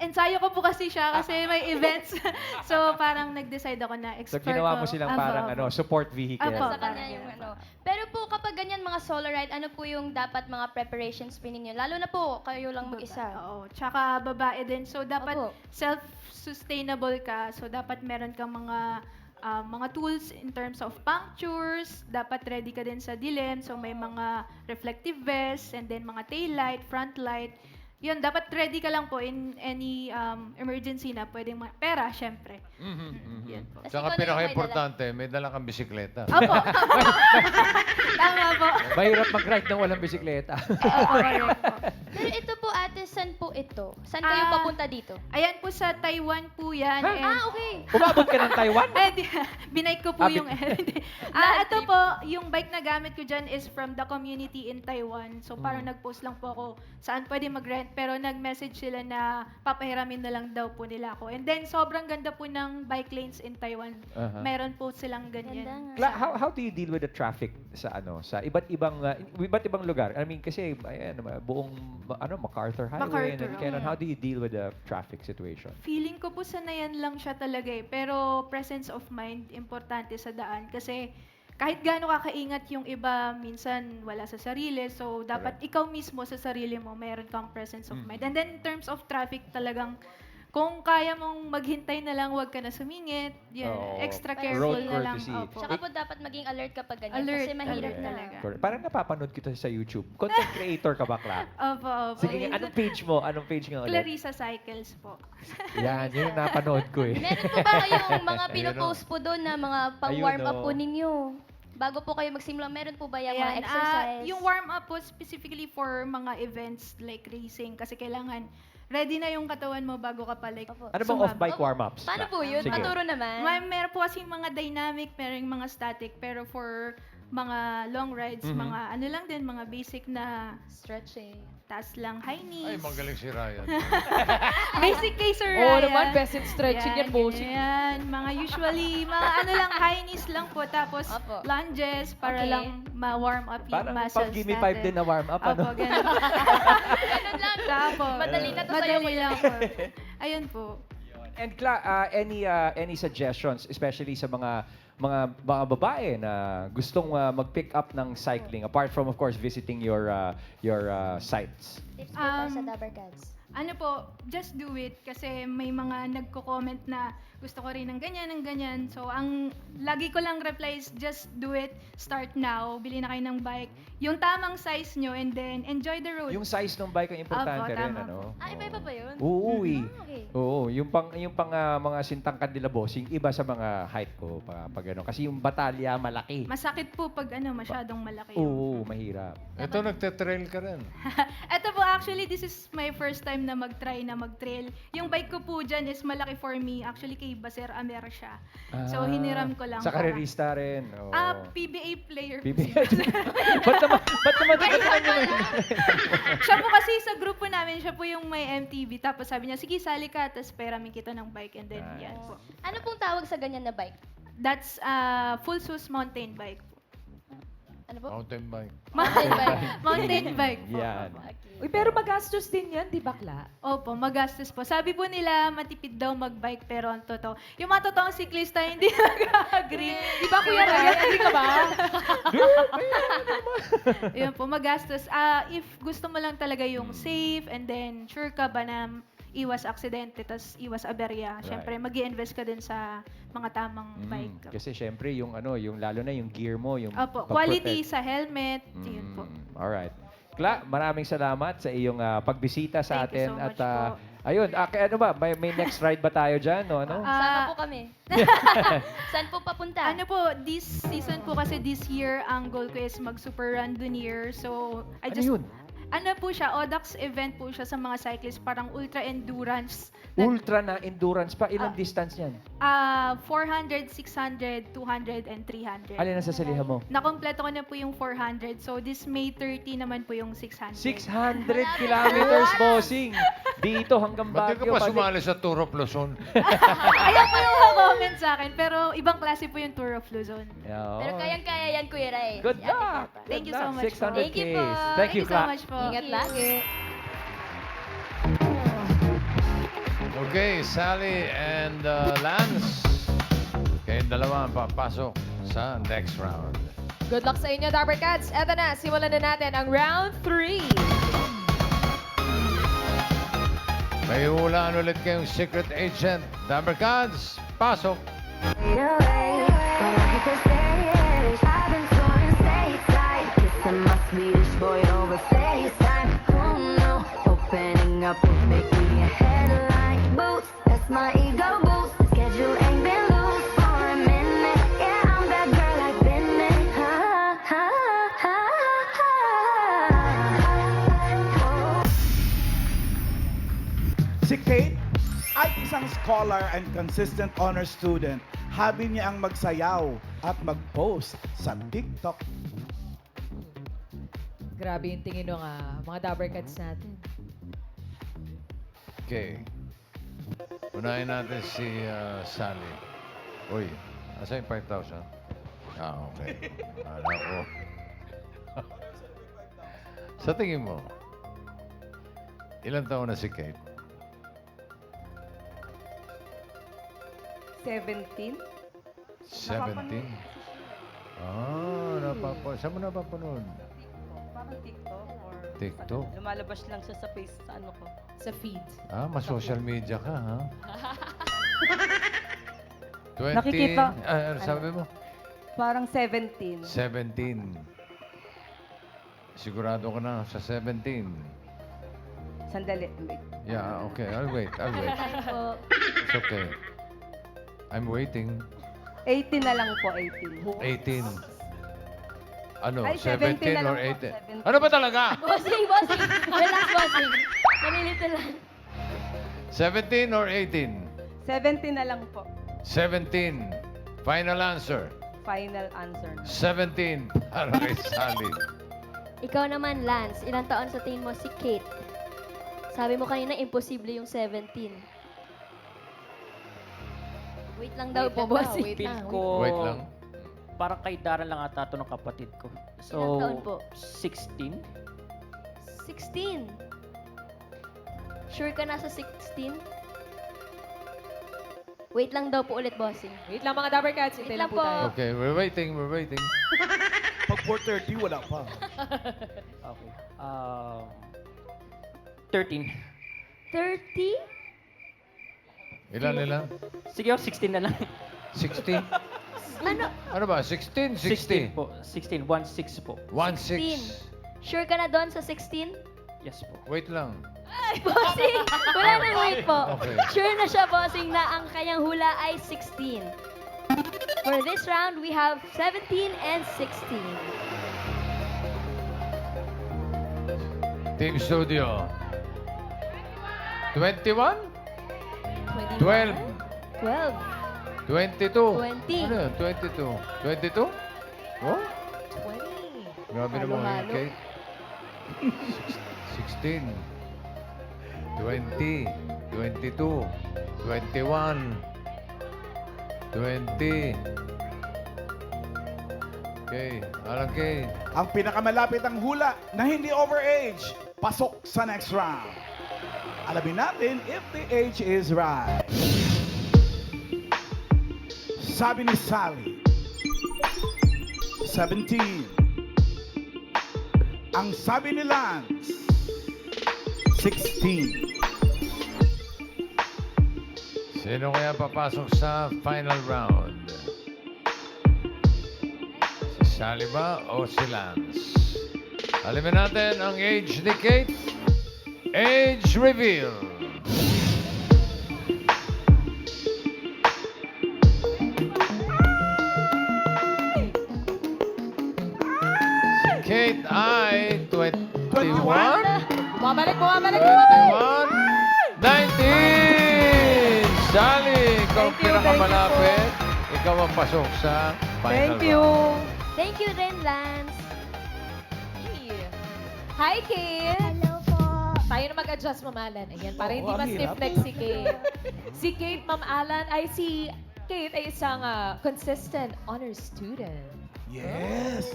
Ensayo ko po kasi siya kasi may events. So, parang nag-decide ako na So, explore ginawa ko. mo silang Apo, parang apo. support vehicle. Apo. Sa kanya yung ano. Pero po, kapag ganyan mga solo ride, ano po yung dapat mga preparations po ninyo? Lalo na po, kayo lang mag-isa. Oo. Tsaka babae din. So, dapat Opo. self-sustainable ka. So, dapat meron kang mga tools in terms of punctures. Dapat ready ka din sa dilim. So, may mga reflective vests and then mga tail light, front light. yun, dapat ready ka lang po in any emergency na pwedeng pera, syempre. Yan po. Kasi Saka ikaw na yung pinaka-importante, may dala kang bisikleta. Opo. Tama po. Mahirap mag-ride ng walang bisikleta. Opo, correct po. Pero ito po ate, saan po ito? Saan kayo Ah, papunta dito? Ayan po sa Taiwan po yan. Ha? and- Okay. Umabot ka ng Taiwan? Binike ko po Ah, yung... ito po, yung bike na gamit ko dyan is from the community in Taiwan. So parang nag-post lang po ako saan pwede mag-rent. Pero nag-message sila na papahiramin na lang daw po nila ako. And then sobrang ganda po ng bike lanes in Taiwan. Aha. Meron po silang Ganda ganyan. nga. How do you deal with the traffic sa sa iba't ibang lugar? I mean kasi ayan, buong MacArthur Highway MacArthur, and Cannon. How do you deal with the traffic situation? Feeling ko po sanayan lang siya talaga eh. Pero presence of mind, importante sa daan. Kasi kahit gaano kakaingat yung iba, minsan wala sa sarili. So, dapat ikaw mismo sa sarili mo, meron kang presence of mind. And then, in terms of traffic, talagang kung kaya mong maghintay na lang, huwag ka na sumingit. Yun, Oo. extra Road careful na lang. courtesy. Opo. Tsaka po dapat maging alert kapag ganyan. Alert, kasi mahirap alert na. talaga. Correct. Parang napapanood kita sa YouTube. Content creator ka ba, Cla? Opo, opo. Sige, anong page mo? Anong page nga ulit? Clarissa Cycles po. Yan, yun yung napanood ko eh. Meron po ba kayong mga Ayun, pinopost po doon na mga pang-warm up Ayun, po ninyo? Bago po kayo magsimula, meron po ba yung mga Ayan, exercise? yung warm-up po specifically for mga events like racing kasi kailangan ready na yung katawan mo bago ka pa like Opo. Ano bang sumabak. off-bike warm-ups? Paano po yun? Sige. Paturo naman. Meron po kasi mga dynamic, meron mga static, pero for mga long rides, mga ano lang din, mga basic na Stretching. taas lang, high Ay, knees. magaling si Ryan. Basic kay Sir Oo Ryan. naman, best in stretching yan, bossing. Yan, mga usually, mga ano lang, high knees lang po, tapos Opo. lunges para Okay. lang ma-warm up yung Parang muscles pang gimme 5 din na warm-up, ano? Opo, ganun. Ganun lang. Tapos, Madali na to sa'yo. madali lang po. Ayun po. And any suggestions, especially sa mga babae na gustong mag-pick up ng cycling apart from of course visiting your sites? Tips po ba sa Um, Dabbercats? Ano po, just do it kasi may mga nagko-comment na gusto ko rin ng ganyan. So, ang lagi ko lang reply is just do it, start now, bili na kayo ng bike. Yung tamang size nyo and then enjoy the road. Yung size ng bike ang importante Opo, rin, tama ano? Ah, iba-iba pa yun? Oo, eh. okay. Oo, yung pang mga sintangkad nila bossing, iba sa mga height ko pag ano. Kasi yung batalya malaki. Masakit po pag masyadong malaki yung... Oo, mahirap. Ito, nagte-trail ka rin. Ito po, actually, this is my first time na mag-try na mag-trail. Yung bike ko po dyan is malaki for me. Actually, kay Baser Amer siya. So, hiniram ko lang. Sa karerista rin. Oo. PBA player po PBA. si Baser. ba't naman Siya po kasi sa grupo namin, siya po yung may MTV. Tapos sabi niya, sige, sali ka, tapos peramin kita ng bike. And then, Nice. yan po. Ano pong tawag sa ganyan na bike? That's full SUS mountain bike po. Ano po? Mountain bike. Mountain bike. Mountain bike po. Yan. Uy, pero magastos din yan, di ba, Kla? Opo, magastos po. Sabi po nila, matipid daw mag-bike, pero ang totoo. Yung mga totoong siklista, hindi nag-agree. Di ba, Kuya Ryan? Agree ka ba? Yun po, magastos. If gusto mo lang talaga yung safe, and then sure ka ba na iwas aksidente, tas iwas aberya, syempre, mag-i-invest ka din sa mga tamang bike. Kasi syempre yung lalo na yung gear mo, yung Opo, pag-protect. quality sa helmet, yun po. Alright. Kla, maraming salamat sa iyong pagbisita sa Thank you atin so at much po. ayun, ano ba, may next ride ba tayo diyan, no? Ano? Sama po kami. Saan po papunta? Ano po, this season po kasi this year, ang goal ko is mag-super randonneur. So, Ano yun? Ano po siya, ODAX event po siya sa mga cyclists, parang ultra endurance. Ultra na endurance pa, ilang distance niyan? 400, 600, 200, and 300. Alin ang sasalihan mo? Nakompleto ko na po yung 400. So, this May 30 naman po yung 600. 600 kilometers, bossing. Dito hanggang Ba't di ka Baguio. pa balik. sumali sa Tour of Luzon? Ayaw po yung comment sa akin, pero ibang klase po yung Tour of Luzon. Yeah, Pero oh. kayang-kaya yan, Kuya Ray. Good Si Ate luck! Papa. Thank you Good so luck. much po. 600 Thank you po. Ks. Thank you so Kla. much po. Ingat lagi. Okay, Sally and Lance. Kayong dalawa ang papasok sa next round. Good luck sa inyo, Dabbercats. Eto na, simulan na natin ang round 3. May hulaan ulit kayong secret agent. Dabbercats, pasok! Swedish boy over FaceTime. Oh no, opening scholar and consistent honor student. Hobby niya ang magsayaw at mag-post sa TikTok. Grabe yung tingin ng mga Dabbercats natin. Okay. Unahin natin si Sally. Uy, asa yung 5,000? Okay. Alam ko. Sa tingin mo, ilang taon na si Kate? 17? 17? Saan mo napapanood? Parang TikTok or... TikTok? Lumalabas lang siya sa face sa ano ko. Sa feed. Mas social media ka, ha? 20? Nakikita- Sabi mo? Parang 17. 17. Sigurado ka na sa 17. Sandali. Wait. Yeah, okay. I'll wait. po. It's okay. I'm waiting. 18 na lang po, 18. 18. Ano? Ay, 17 17 na or lang po, 18? 17. Ano ba talaga? Bossing, bossing. Relax, bossing. Nalilito lang. 17 or 18? 17 na lang po. 17. Final answer. Final answer na. 17 para kay Sally. Ikaw naman, Lance. Ilang taon sa tingin mo si Kate? Sabi mo kanina, imposible yung 17. Wait lang daw po, bossing. Wait Feel lang. ko, Wait lang. parang kay Dara lang ata ito ng kapatid ko. So, Ilang taon po? 16? 16. Sure ka na sa 16? Wait lang daw po ulit, bossing. Wait lang mga Dabbercats. Wait Hintay lang lang po po. tayo. Okay, we're waiting. Pag 4:30, wala pa. Okay. 13. 30? Ilan? Sige, 16 na lang. 60? Ano? Ano ba? 16? 16 60? po. 16. 1-6 po. 1-6. Sure ka na doon sa 16? Yes po. Wait lang. Bossing! Wala nang wait po. Okay. Sure na siya, bossing, na ang kanyang hula ay 16. For this round, we have 17 and 16. Team Studio. 21? 21? 12? 12. 22? 20. Ano yun? 22? 22? Oh? 20. Grabe naman yun, Halo-halo. Kate. 16. 20. 22. 21. 20. Okay. Alang Kate. Ang pinakamalapit ang hula na hindi overage, pasok sa next round. Alamin natin if the age is right. Sabi ni Sally, 17. Ang sabi ni Lance, 16. Sino kaya papasok sa final round? Si Sally ba o si Lance? Alamin natin ang age ni Kate. Age reveal. Si Kate ay 21? Bumabalik. 21? 19! Sally, ikaw ang pinakamalapit. Ikaw ang pasok sa final Thank you. round. Thank you rin, Lance. Hi, Kate! Hello po. Tayo na mag-adjust, Ma'am Alan. Ayan, para hindi ang mas stiff hirap. neck si Kate. Si Kate, Ma'am Alan, si Kate ay isang consistent honor student. Yes.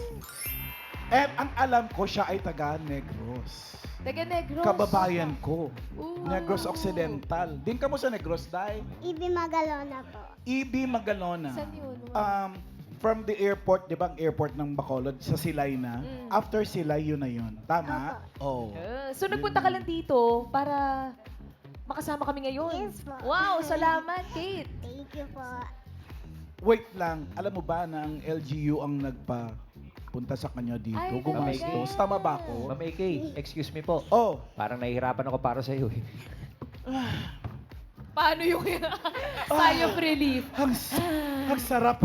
And ang alam ko, siya ay taga Negros. Taga Negros. Kababayan ko. Ooh. Negros Occidental. Din ka mo sa Negros, Day? Ibi Magalona po. EB Magalona. Saan yun? From the airport, di ba ang airport ng Bacolod, sa Silay na. Mm. After Silay, yun na yun. Tama? Oh. So, nagpunta ka lang dito para makasama kami ngayon. Yes po. Wow, salamat, Kate. Thank you po. Wait lang, alam mo ba na ang LGU ang nagpapunta sa kanya dito? Ay, Gumastos. talaga? Tama ba ako? Ma'am AK, excuse me po. Oh, Parang nahihirapan ako para sa iyo eh. Paano yung sigh of relief? ang sarap.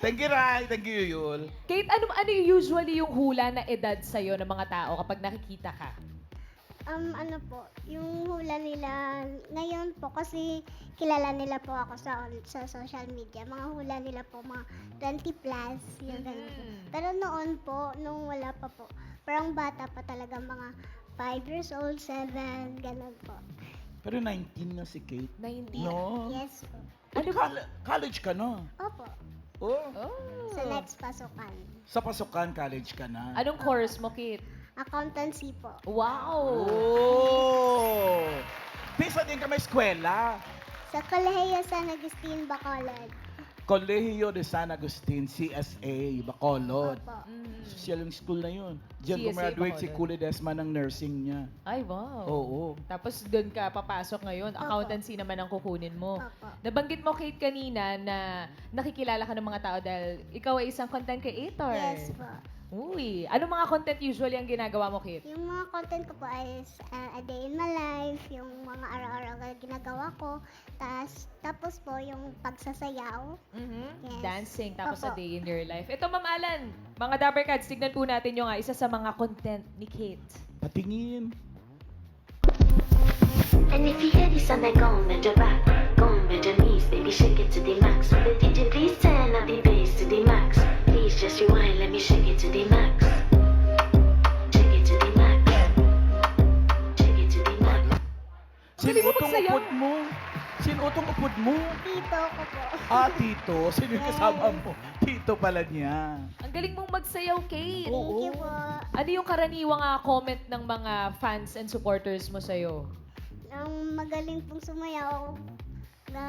Thank you, Rai. Thank you, Yul. Kate, ano yung usually yung hula na edad sa'yo ng mga tao kapag nakikita ka? Ano po, yung hula nila ngayon po kasi kilala nila po ako sa social media. Mga hula nila po mga 20 plus, yung ganun po. Pero noon po, nung wala pa po, parang bata pa talaga mga 5 years old, 7, ganun po. Pero 19 na si Kate. 19. No? Yes po. Ano college ka na? Opo, Oh. sa next pasukan. Sa pasukan, college ka na. Anong course mo, Kate? Accountancy po. Wow! Oh! Pisa din ka may eskwela. Sa Colegio San Agustin, Bacolod. Colegio de San Agustin, CSA, Bacolod. Opo. Social yung school na yun. Diyan CSA gumraduate si Bacolod. Kule Desma ng nursing niya. Ay, wow. Oo. Tapos doon ka papasok ngayon. Accountancy naman ang kukunin mo. Opo. Nabanggit mo, Kate, kanina na nakikilala ka ng mga tao dahil ikaw ay isang content creator. Yes po. Uy, anong mga content usually ang ginagawa mo, Kate? Yung mga content ko po ay a day in my life, yung mga araw-araw na ginagawa ko, tapos po yung pagsasayaw. Yes. Dancing, tapos a Opo. day in your life. Ito, Ma'am Alan, mga Dappercats, tignan po natin yung isa sa mga content ni Kate. Patingin. And if you hear this and then go on bend your back, go on bend your knees, baby shake it to the max. Will the DJ please turn up the bass to the max? Please just rewind, let me shake it to the max. Shake it to the max. Shake it to the max. Sino Galing mo utong magsayaw. upod mo? Sino utong upod mo? Tito ko po. Ah, tito. Sino yung kasama mo? Tito pala niya. Ang galing mong magsayaw, Kate. Thank you po. Ano yung karaniwang comment ng mga fans and supporters mo sa'yo? Ang magaling pong sumayaw na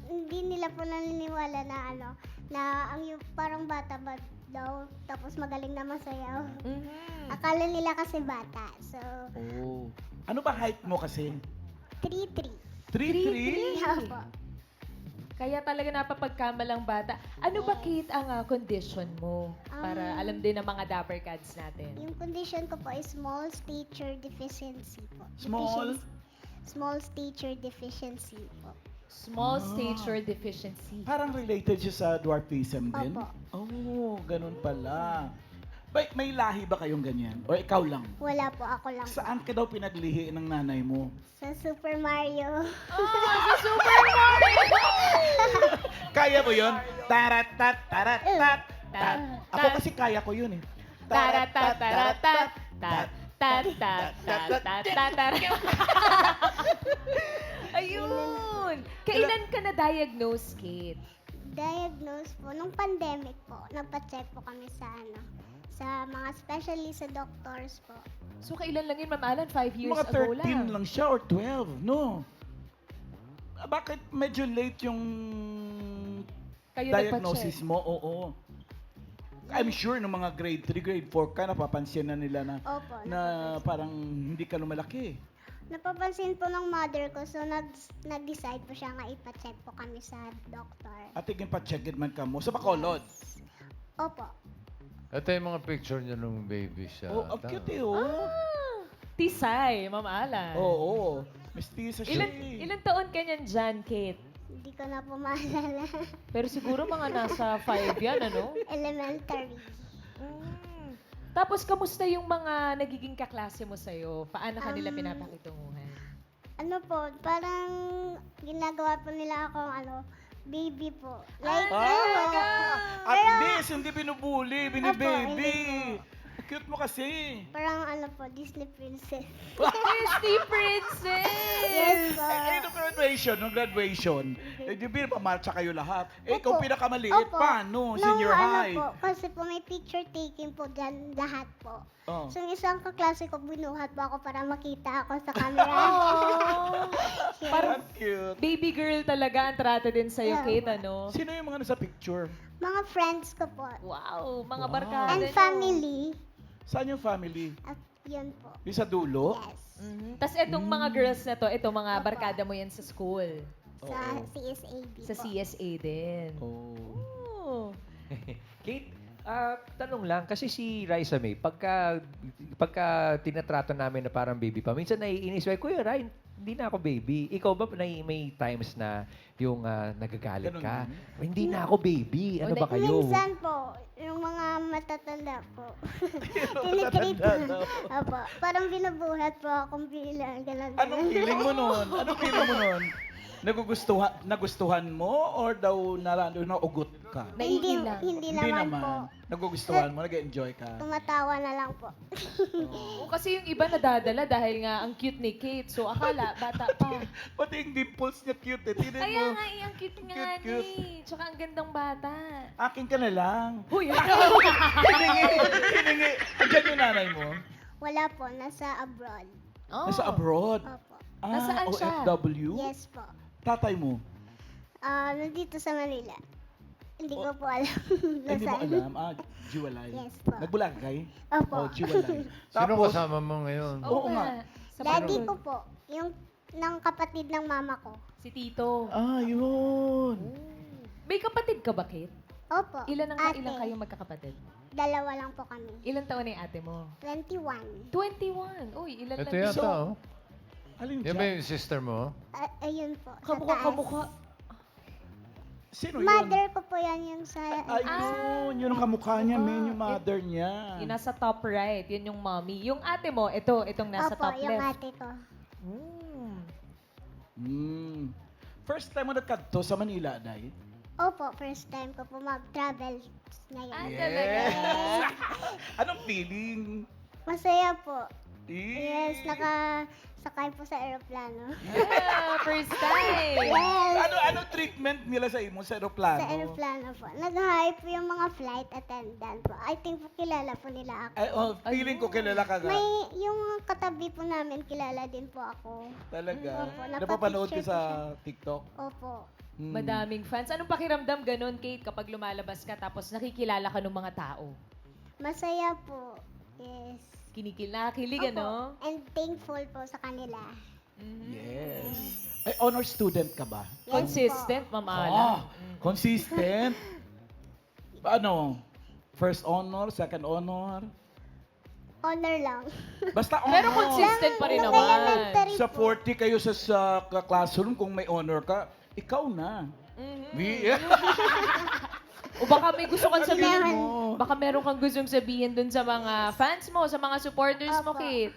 hindi nila po naniniwala na na ang yung parang bata ba daw tapos magaling na masayaw. Akala nila kasi bata. So, Oh. Ano ba height mo kasi? 3-3. 3'3"? Yeah po. Kaya talaga napapagkamalang bata. Ano ba, Kate, ang condition mo? Para alam din ng mga Dappercats natin. Yung condition ko po is small stature deficiency po. Small? Small stature deficiency po. Small stature deficiency. Parang related siya sa dwarfism din? Opo. Oh, ganun pala. May lahi ba kayong ganyan? O ikaw lang? Wala po, ako lang. Saan ka daw pinaglihi ng nanay mo? Sa Super Mario. Sa Super Mario! Kaya mo yun? Taratat, taratat, tat. Ako Tat. kasi kaya ko yun eh. Taratatarat, tat, tat, tat, tat, tat, tat. Ayun! Kailan ka na-diagnose, Kate? Diagnose po, nung pandemic po, nagpa-check po kami sa mga specialist, sa doctors po. So, kailan lang yun, Ma'am Alan? 5 years Mga ago 13 lang siya or 12, no? Bakit medyo late yung Kayo diagnosis nagpa-check? mo? Oo. I'm sure nung mga grade 3, grade 4 ka, napapansin na nila na, Opo. na parang hindi ka lumalaki. Napapansin po ng mother ko, so nag-decide po siya nga ipa-check po kami sa doctor. At tingin pa check it man ka mo sa Bacolod. Opo. Ito yung mga picture niyo nung baby siya. Oh, ang cute eh, oh. Tisay, Ma'am Alan. Oo. Mestiza siya Ilan, eh. ilan taon ka niyan dyan, Kate? Hindi ko na po maalala. Pero siguro mga nasa 5 yan, ano? Elementary. Tapos, kamusta yung mga nagiging kaklase mo sa'yo? Paano kanila pinapakitunguhan? Ano po, parang ginagawa po nila akong baby po. Like, At least, hindi binubuli, binibaby. Cute mo kasi. parang po, Disney princess. Disney Princess! Yes po. Nung graduation, di ba pamarcha kayo lahat? Ikaw Opo. pinakamaliit Opo. pa, no? Senior Nung high. po, kasi po may picture taking po dyan lahat po. Oh. So, yung isang kaklase ko, binuhat po ako para makita ako sa camera. Parang Cute. baby girl talaga ang trato din sa'yo, Yeah. Kate, ano? Sino yung mga nasa picture? Mga friends ko po. Wow, mga Wow. barkada And nyo. family. Saan yung family? At yun po. Yung sa dulo? Yes. Tapos itong mga girls na to, itong mga barkada mo yan sa school. Sa Oo. CSAB Sa po. CSA din. Oh. Oh. Kate, tanong lang, kasi si Raisa May, pagka tinatrato namin na parang baby pa, minsan naiinis, Kuya Ryan, hindi na ako baby. Ikaw ba may times na yung nagagalit Ganun ka? din? Hindi na ako baby. Ano ba kayo? Minsan po, yung mga matatanda po. Matatanda daw. Opo. Parang binubuhat po akong bilang. Ganun. Anong feeling mo nun? Anong feeling mo nun? Nagustuhan mo or daw naugot ka? Hindi, Naiilang. hindi naman po. Nagugustuhan mo, nag-enjoy ka. Tumatawa na lang po. Oo, kasi yung iba nadadala dahil nga ang cute ni Kate. So akala, bata pa. Pati yung dimples niya cute eh. Tingnan Kaya mo. nga, ang cute nga Cute, ni. Tsaka ang gandang bata. Akin ka na lang. Huy, Hiningi. Andiyan yung nanay mo? Wala po, nasa abroad. Oh. Nasa abroad. Opo. Nasaan siya? OFW? Yes po. Tatay mo? Nandito sa Manila. Hindi ko po alam. Hindi mo Nasaan. alam? Jiwalay. Yes po. Nagbulagkay? Opo. Oh, jiwalay. Sino kasama mo ngayon? Oo nga. Sa Daddy Bacolod. ko po, yung ng kapatid ng mama ko. Si Tito. Ah, yun. May kapatid ka ba, Kate? Opo. Ilan ate. kayong magkakapatid? Dalawa lang po kami. Ilan taon na yung ate mo? 21. 21. Uy, ilan Ito lang yata, oh. Alin Yan siya? ba yung sister mo? Ayun po. sa Kamukha, taas. kamukha. Sino yun? Mother ko po yan yung sa... Ayun, yun ang kamukha niya, men, yung mother niya. Yung nasa top right, yun yung mommy. Yung ate mo, itong nasa Opo, top yung left. ate ko. First time mo nagkadto sa Manila, Day? Opo, first time ko po mag-travel ngayon. Ah, talaga? Anong feeling? Masaya po. Eh, Yes, nakasakay po sa aeroplano. Yeah, first time. Yes, Ano treatment nila sa imo sa aeroplano? sa aeroplano po. Nag-hype po yung mga flight attendant po. I think po kilala po nila ako. Ay, oh, feeling ko kilala ka nga. May, yung katabi po namin, kilala din po ako. Talaga. Opo, Napapanood ka napapicture sa TikTok? Opo. Madaming fans. Anong pakiramdam ganun, Kate, kapag lumalabas ka tapos nakikilala ka ng mga tao? Masaya po. Yes. Nakakakilig, ano? And thankful po sa kanila. Yes. Ay, honor student ka ba? Yes Consistent, po. mamala. Consistent. Ano? First honor, second honor? Honor lang. Basta honor. Pero consistent pa rin Nung naman. elementary Sa po. 40 kayo sa classroom, kung may honor ka, ikaw na. O baka may gusto kang sabihin Kailangan- mo. Baka meron kang gustong sabihin dun sa mga fans mo, sa mga supporters mo, Opo. Kate.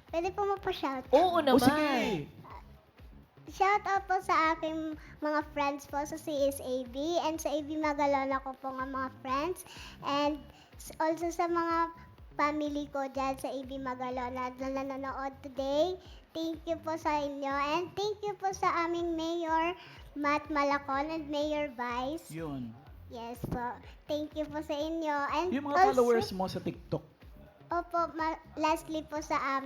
Pwede po magpa-shout. Oo O naman. sige. Shout out po sa aking mga friends po sa CSAB and sa AB Magalona ko po nga mga friends. And also sa mga family ko dyan sa AB Magalona na nanonood today. Thank you po sa inyo. And thank you po sa aming Mayor Matt Malacon and Mayor Vice. Yun. Yes po. Thank you po sa inyo. And Yung mga followers mo sa TikTok. Opo, lastly po sa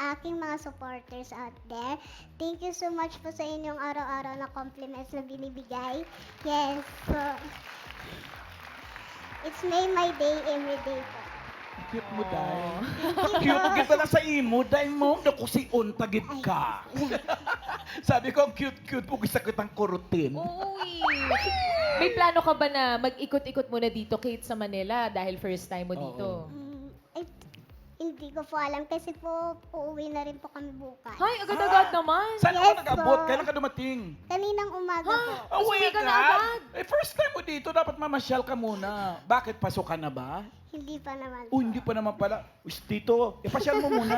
aking mga supporters out there. Thank you so much po sa inyong araw-araw na compliments na binibigay. Yes po. It's made my day every day po. Cute mo, Day. Cute kita lang sa imo, Day mo. Naku, si untagid ka. Sabi ko, ang cute-cute mo. Gusto kitang kurutin. Uy. May plano ka ba na mag-ikot-ikot muna dito, Kate, sa Manila dahil first time mo dito? Hindi ko po alam kasi po uuwi na rin po kami bukas. Hay, agad-agad naman. Saan Yes, ako nag-abot? po. Kailan ka dumating? Kaninang umaga po. Uwi ka na agad? Eh, first time mo dito, dapat mamasyal ka muna. Bakit? Pasok ka na ba? Hindi pa naman Oh, hindi pa naman pala. Uy, Tito, ipasyal mo muna.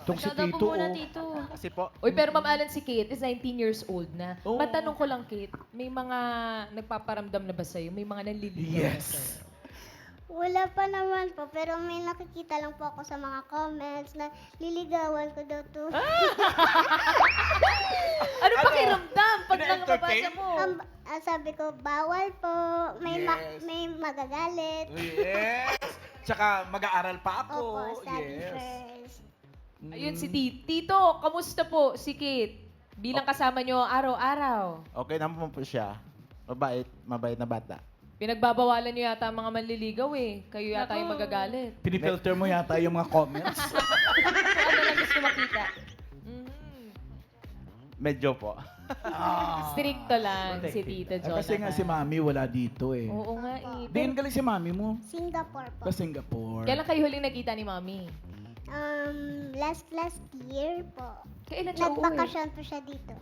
Itong si Shoutout Tito, po muna, oh. Tito. Kasi po, Uy, pero Ma'am Alan, si Kate is 19 years old na. Oo. Matanong ko lang, Kate, may mga nagpaparamdam na ba sa'yo? May mga nanliligaw na yes. sa'yo? Wala pa naman po, pero may nakikita lang po ako sa mga comments na liligawan ko daw to. Ano pakiramdam pag Ina-entertain? nangabasa mo? Sabi ko, bawal po. Yes. May magagalit. Yes. Tsaka mag-aaral pa ako. Opo, study Yes. first. Ayun, si Tito, kamusta po si Kate? Bilang kasama nyo araw-araw. Okay naman po siya. Mabait na bata. Pinagbabawalan nyo yata ang mga manliligaw eh. Kayo yata yung magagalit. Pinifilter mo yata yung mga comments. Ano lang gusto makita? Medyo po. Stricto lang si Tito Jonathan. Kasi nga si Mami wala dito eh. Oo nga eh. Din galing si Mami mo. Singapore po. Sa Singapore. Kailan kayo huling nagkita ni Mami? Last year po. Kailan siya uuwi? Nagbakasyon po siya dito.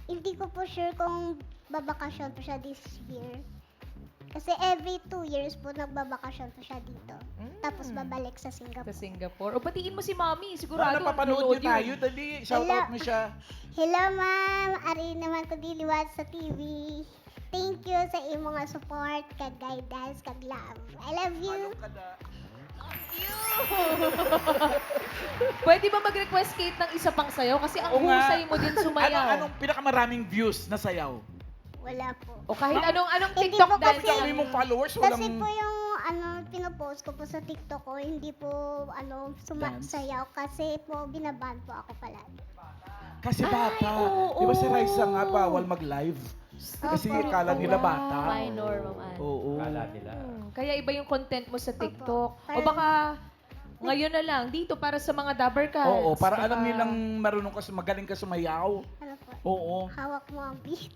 Hindi ko po sure kung babakasyon po siya this year. Kasi every 2 years po nagbabakasyon po siya dito. Tapos babalik sa Sa Singapore. Singapore. O, batiin mo si Mami. Ah, Sigurado. napapanood nanonood niya yun. tayo. Dali, shoutout mo siya. Hello ma'am, ari naman ko diliwat sa TV. Thank you sa imo nga support, kag guidance, kag love. I love you. Pwede ba mag-request Kate ng isa pang sayaw? Kasi ang Oo nga. husay mo din sumayaw. Anong pinakamaraming views na sayaw? Wala po. O kahit anong Hindi TikTok po dance. kasi- Dami mong followers, Kasi walang... po yung pinopost ko po sa TikTok ko, hindi po sumasayaw kasi po binaban po ako palagi. Kasi bata. Di ba si Raisa nga bawal mag-live? Kasi Opo. akala nila bata. Minor, Ma'am Ann. Oo. Kala nila. Kaya iba yung content mo sa TikTok. O Parang- baka ngayon na lang, dito para sa mga Dabber Cats. Oo, para Baka- alam nilang marunong ka, magaling ka sumayaw. Ano po? Oo. Hawak mo ang beat.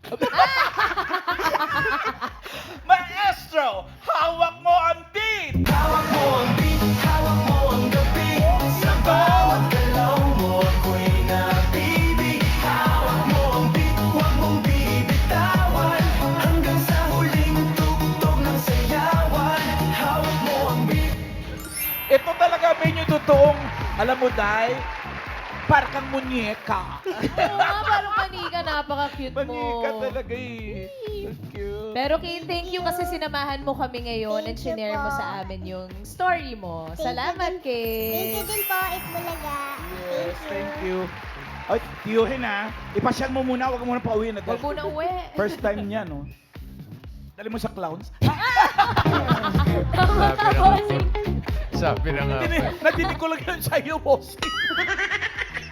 Maestro, hawak mo ang beat! Hawak mo ang beat, hawak mo ang beat. Sa bawat galaw mo ako'y nabibig. Hawak mo ang beat, huwag mong bibitawan. Hanggang sa huling tugtog ng sayawan. Hawak mo ang beat. Ito talaga medyo totoong, alam mo, Day, parang munyeka. Oo nga, parang manika. Napaka-cute mo. Manika talaga eh. Thank you. Pero Kate, thank you kasi sinamahan mo kami ngayon and Thank you shinare mo po. sa amin yung story mo. Thank you Salamat, din. Thank Kate. you din po, Itbulaga. Yes, thank you. Ay, tiyuhin ha. Ipasyal mo muna, huwag mo muna pauwi na. Huwag mo na uwi. First time niya, no? Dali mo sa clowns. Sabi na nga. Nadinig ko lang yun sa'yo, boss.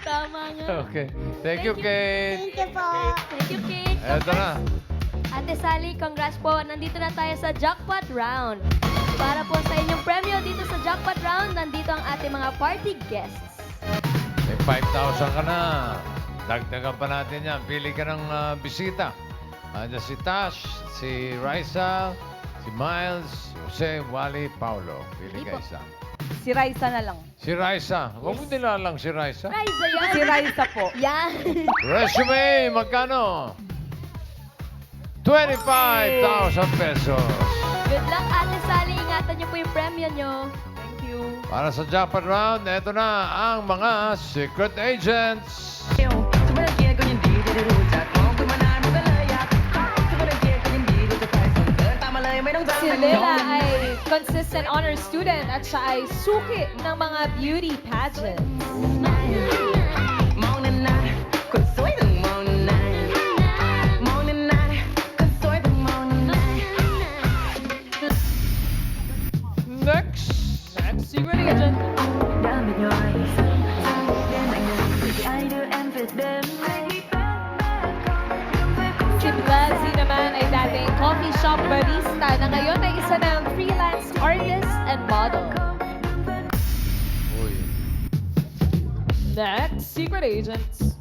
Tama nga. Okay. Thank you, Kate. Thank you po. Thank you, Kate. Eto na. Ate Sally, congrats po. Nandito na tayo sa jackpot round. Para po sa inyong premyo dito sa jackpot round, nandito ang ating mga party guests. May 5,000 ka na. Dagdagan pa natin yan. Pili ka ng bisita. Andiyan si Tash, si Raisa, si Miles, Jose, Wally, Paulo. Pili ka isa. Si Raisa na lang. Si Raisa. Huwag mo nilalang si Raisa. Raisa yan. Si Raisa po. Yan. Resume, magkano? 25,000 pesos. Good luck, Ate Sally. Ingatan niyo po yung premyo niyo. Thank you. Para sa jackpot round, eto na ang mga secret agents. Si Lila ay consistent honor student at siya ay suki ng mga beauty pageants. Next. Next secret agent. Si Blasey naman ay dating coffee shop barista na ngayon ay isa ng freelance artist and model. Uy. Next secret agents.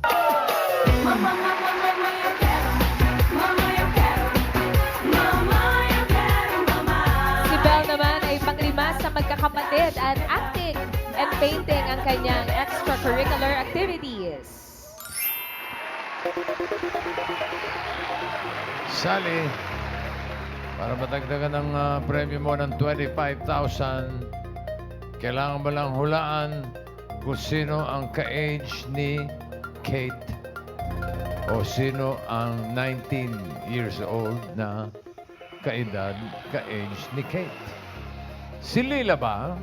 Si Belle naman ay panglima sa magkakapatid at acting and painting ang kanyang extracurricular activities. Sally, para matagdagan ng premyo mo ng 25,000, kailangan mo lang hulaan kung sino ang ka-age ni Kate o sino ang 19 years old na kaedad, ka-age ni Kate. Si Lila ba?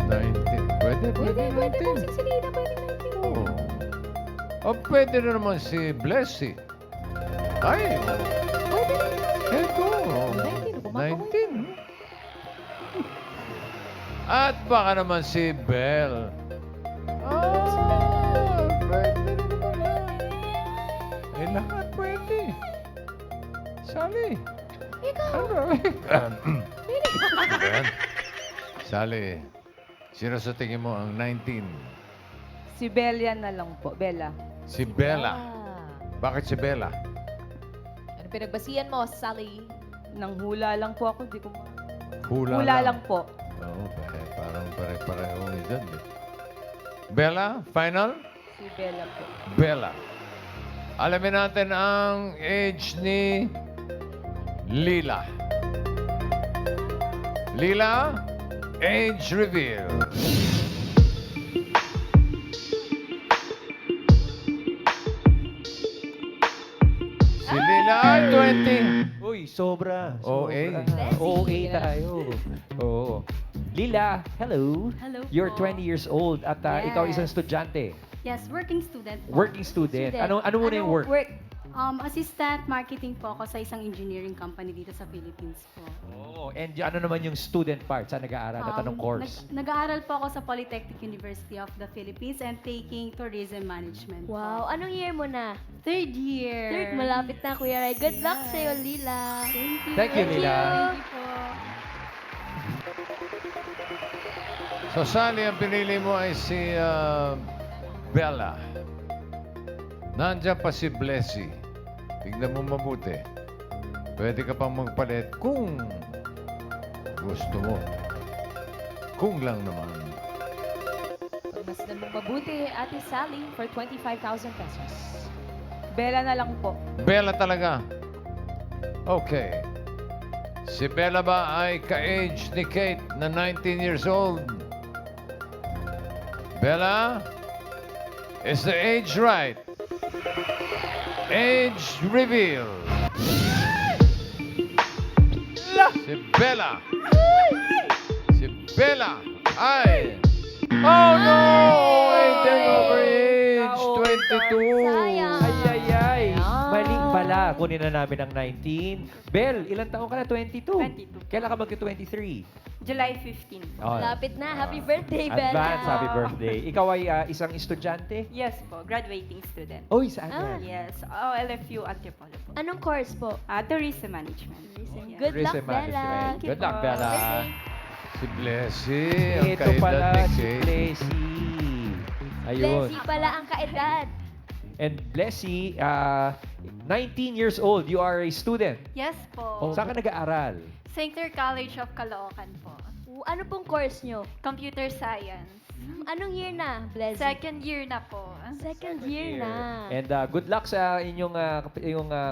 19. Pwede Pwede po, 19. si Lina, pwede Oo. O pwede na naman si Blessy. Ay, Pwede. eto. 19. At baka naman si Belle. Pwede na naman yan. Eh, lahat pwede. Sally. Ikaw. Ano? Ayan. Sally, sino sa tingin mo ang 19? Si Bella na lang po. Bella. Si Bella. Ah. Bakit si Bella? Ano pinagbasihan mo, Sally? Nang hula lang po ako. Di ko ma- Hula, Hula lang po. Oo, parang pare-pareho dyan. Eh. Bella, final? Si Bella po. Bella. Alamin natin ang age ni Lila. Lila, age reveal. Si Lila ay 20. Uy, sobra. OA. Sobra. OA tayo. Oo. Lila, hello. Hello You're po. 20 years old at ikaw isang estudyante. Yes, working student po. Working student. Ano muna yung work? Assistant marketing po ako sa isang engineering company dito sa Philippines po. Oh, and ano naman yung student part? Saan nag-aaral at anong course? Nag-aaral po ako sa Polytechnic University of the Philippines and taking tourism management. Wow, anong year mo na? Third year. Third, malapit na, Kuya Ray. Good luck sa'yo, Lila. Thank you. Thank you, Lila. Thank you po. So, Sally, ang pinili mo ay si Bella. Nandiyan pa si Blessy. Tingnan mo mabuti. Pwede ka pang magpalit kung gusto mo. Kung lang naman. Pagmasdan mo mabuti, Ate Sally, for 25,000 pesos. Bella na lang po. Bella talaga. Okay. Si Bella ba ay ka-age ni Kate na 19 years old? Bella? Is the age right? Age reveal. Si Bella. Si Bella ay... Oh no! Anything over age 22. Ay. Mali pala. Kunin na namin ang 19. Bel, ilang taon ka na? 22? 22. Kailan ka magka-23? July 15. Oh, Lapit na. Happy birthday, Bella. advance happy birthday. Ikaw ay isang estudyante? Yes po, graduating student. Uy, saan yan? Yes, LFU Antipolo po. Anong course po? Tourism management. Good luck, Tourism Bella. management. Good luck, Bella. Si Blessy. Ang Ito kaedad pala ni si Kate. Blessy. Ayun. Blessy pala ang kaedad. And Blessy, 19 years old. You are a student. Yes po. Saan ka nag-aaral? St. Clair College of Caloocan po. Ano pong course nyo? Computer Science. Anong year na, Blessy? Second year na po. Second year na. And good luck sa inyong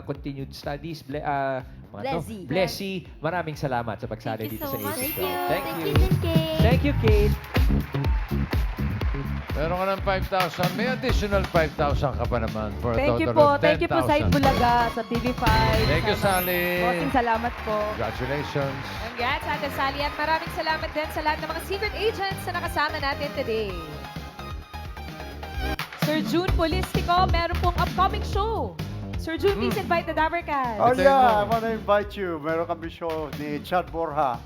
continued studies. Blessy. Blessy, maraming salamat sa pagsali Thank you dito so sa much. Ace Thank you. Pro. Thank you, Kate. Thank you, Kate. Meron ka ng 5,000. May additional 5,000 ka pa naman for a Thank you total po. of 10,000. Thank you po sa Itbulaga, sa TV5. Thank you, Sally. Bossing, salamat po. Congratulations. Congrats, Ate Sally. At maraming salamat din sa lahat ng mga secret agents na nakasama natin today. Sir June Polistico, meron pong upcoming show. Sir June, please invite the Dabarcats. Oh Ito yeah, I mo. want to invite you. Meron kami show ni Chad Borja,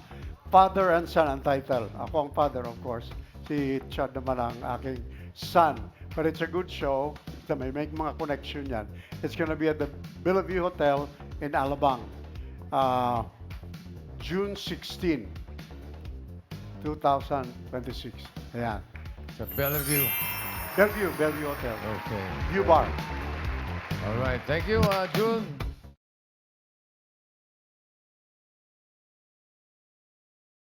Father and Son ang title. Ako ang father, of course. Si Chad naman ang aking son. But it's a good show. May mga connection yan. It's gonna be at the Bellevue Hotel in Alabang. June 16, 2026. Ayan. Sa Bellevue. Bellevue Hotel. Okay. View Bar. All right. Thank you, June.